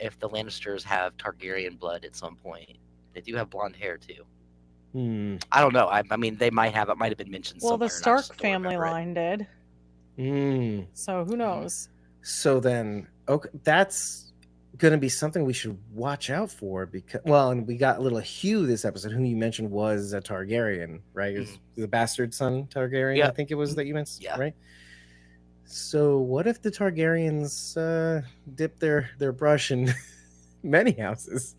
if the Lannisters have Targaryen blood at some point. They do have blonde hair too. Hmm. I don't know. I mean, they might have. It might have been mentioned Well, the somewhere, and I just Stark don't family remember it. line did. Hmm. So who knows? So then, okay, that's going to be something we should watch out for because, well, and we got a little Hugh this episode, who you mentioned was a Targaryen, right? It was the bastard son Targaryen, I Yep. think it was that you mentioned, Yeah. right? So what if the Targaryens dip their brush in many houses?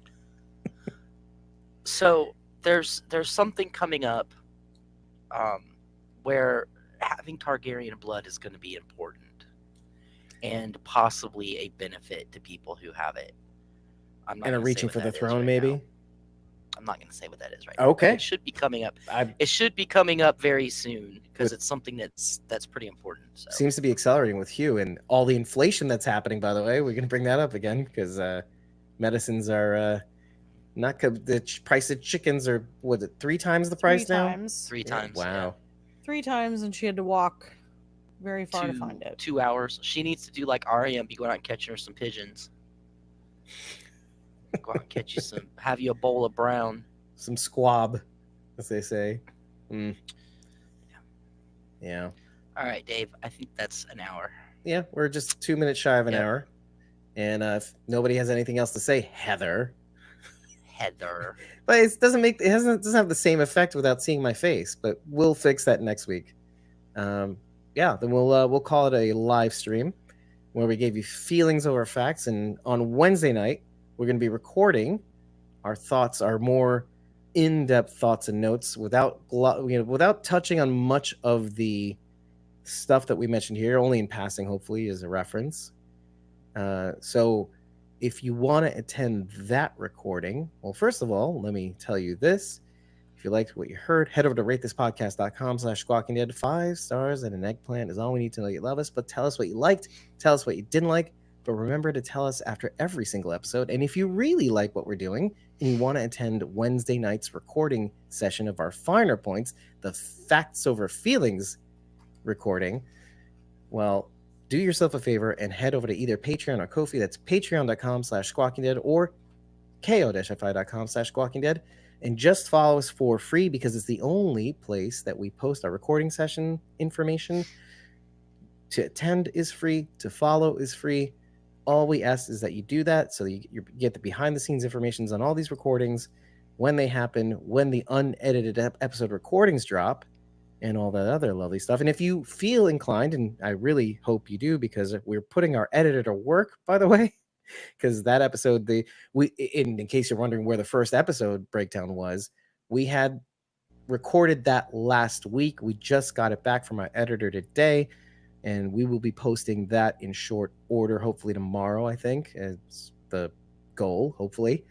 So there's something coming up, where having Targaryen blood is going to be important, and possibly a benefit to people who have it. I'm not And are going to say reaching what for the that is throne, right maybe? now. I'm not going to say what that is right now. But Okay. it should be coming up. I It should be coming up very soon because With- it's something that's pretty important. So seems to be accelerating with Hugh and all the inflation that's happening. By the way, we're going to bring that up again because medicines are not the price of chickens are was it 3 times the price now? 3 Yeah, times. wow. 3 times, and she had to walk very far Yeah. to find it. 2 hours. She needs to do like Arya and be going out and catching her some pigeons. Go out and catch you some. Have you a bowl of brown. Some squab, as they say. Mm. Yeah. All right, Dave. I think that's an hour. Yeah, we're just 2 minutes shy of an Yep. hour. And if nobody has anything else to say, Heather. Heather. But doesn't have the same effect without seeing my face. But we'll fix that next week. Yeah, then we'll call it a live stream where we gave you feelings over facts. And on Wednesday night, we're going to be recording our thoughts, our more in-depth thoughts and notes without touching on much of the stuff that we mentioned here, only in passing, hopefully, as a reference. So if you want to attend that recording, well, first of all, let me tell you this. If you liked what you heard, head over to ratethispodcast.com/squawking dead. 5 stars and an eggplant is all we need to know you love us. But tell us what you liked, tell us what you didn't like. But remember to tell us after every single episode. And if you really like what we're doing and you want to attend Wednesday night's recording session of our finer points, the Facts Over Feelings recording, well, do yourself a favor and head over to either Patreon or Ko-fi. That's patreon.com/squawkingdead or ko-fi.com/squawkingdead. And just follow us for free because it's the only place that we post our recording session information. To attend is free. To follow is free. All we ask is that you do that so that you get the behind-the-scenes information on all these recordings, when they happen, when the unedited episode recordings drop, and all that other lovely stuff. And if you feel inclined, and I really hope you do, because we're putting our editor to work, by the way, because that episode, in case you're wondering where the first episode breakdown was, we had recorded that last week. We just got it back from our editor today, and we will be posting that in short order, hopefully tomorrow, I think, is the goal, hopefully.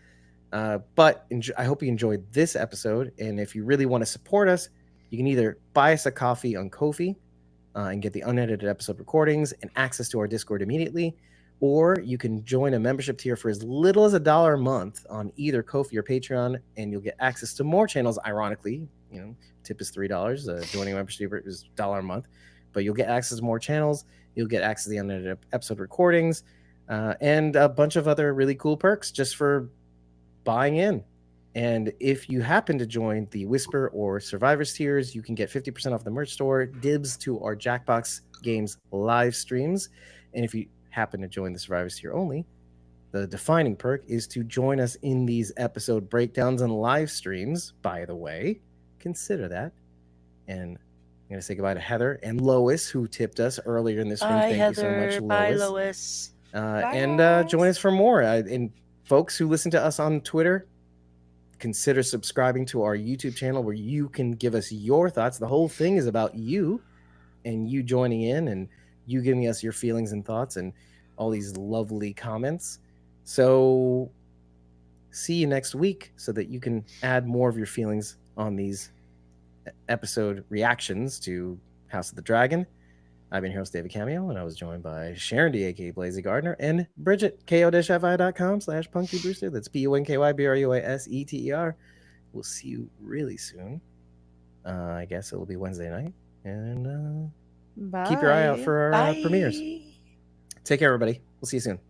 But I hope you enjoyed this episode. And if you really want to support us, you can either buy us a coffee on Ko-fi and get the unedited episode recordings and access to our Discord immediately, or you can join a membership tier for as little as $1 a month on either Ko-fi or Patreon, and you'll get access to more channels. Ironically, tip is $3. Joining a membership is $1 a month, but you'll get access to more channels. You'll get access to the unedited episode recordings and a bunch of other really cool perks just for buying in. And if you happen to join the Whisper or Survivors tiers, you can get 50% off the merch store, dibs to our Jackbox Games live streams. And if you happen to join the Survivors tier only, The defining perk is to join us in these episode breakdowns and live streams, by the way. Consider that. And I'm going to say goodbye to Heather and Lois, who tipped us earlier in the stream. Bye, Thank Heather. you so much, Bye, Lois. Lois. And join us for more. And folks who listen to us on Twitter, consider subscribing to our YouTube channel where you can give us your thoughts. The whole thing is about you and you joining in and you giving us your feelings and thoughts and all these lovely comments. So see you next week so that you can add more of your feelings on these episode reactions to House of the Dragon. I've been your host, David Cameo, and I was joined by Sharon D, aka Blazy Gardner, and Bridget, ko-fi.com/punkybrewster. That's PUNKYBRUASETER. We'll see you really soon. I guess it'll be Wednesday night. And keep your eye out for our premieres. Take care, everybody. We'll see you soon.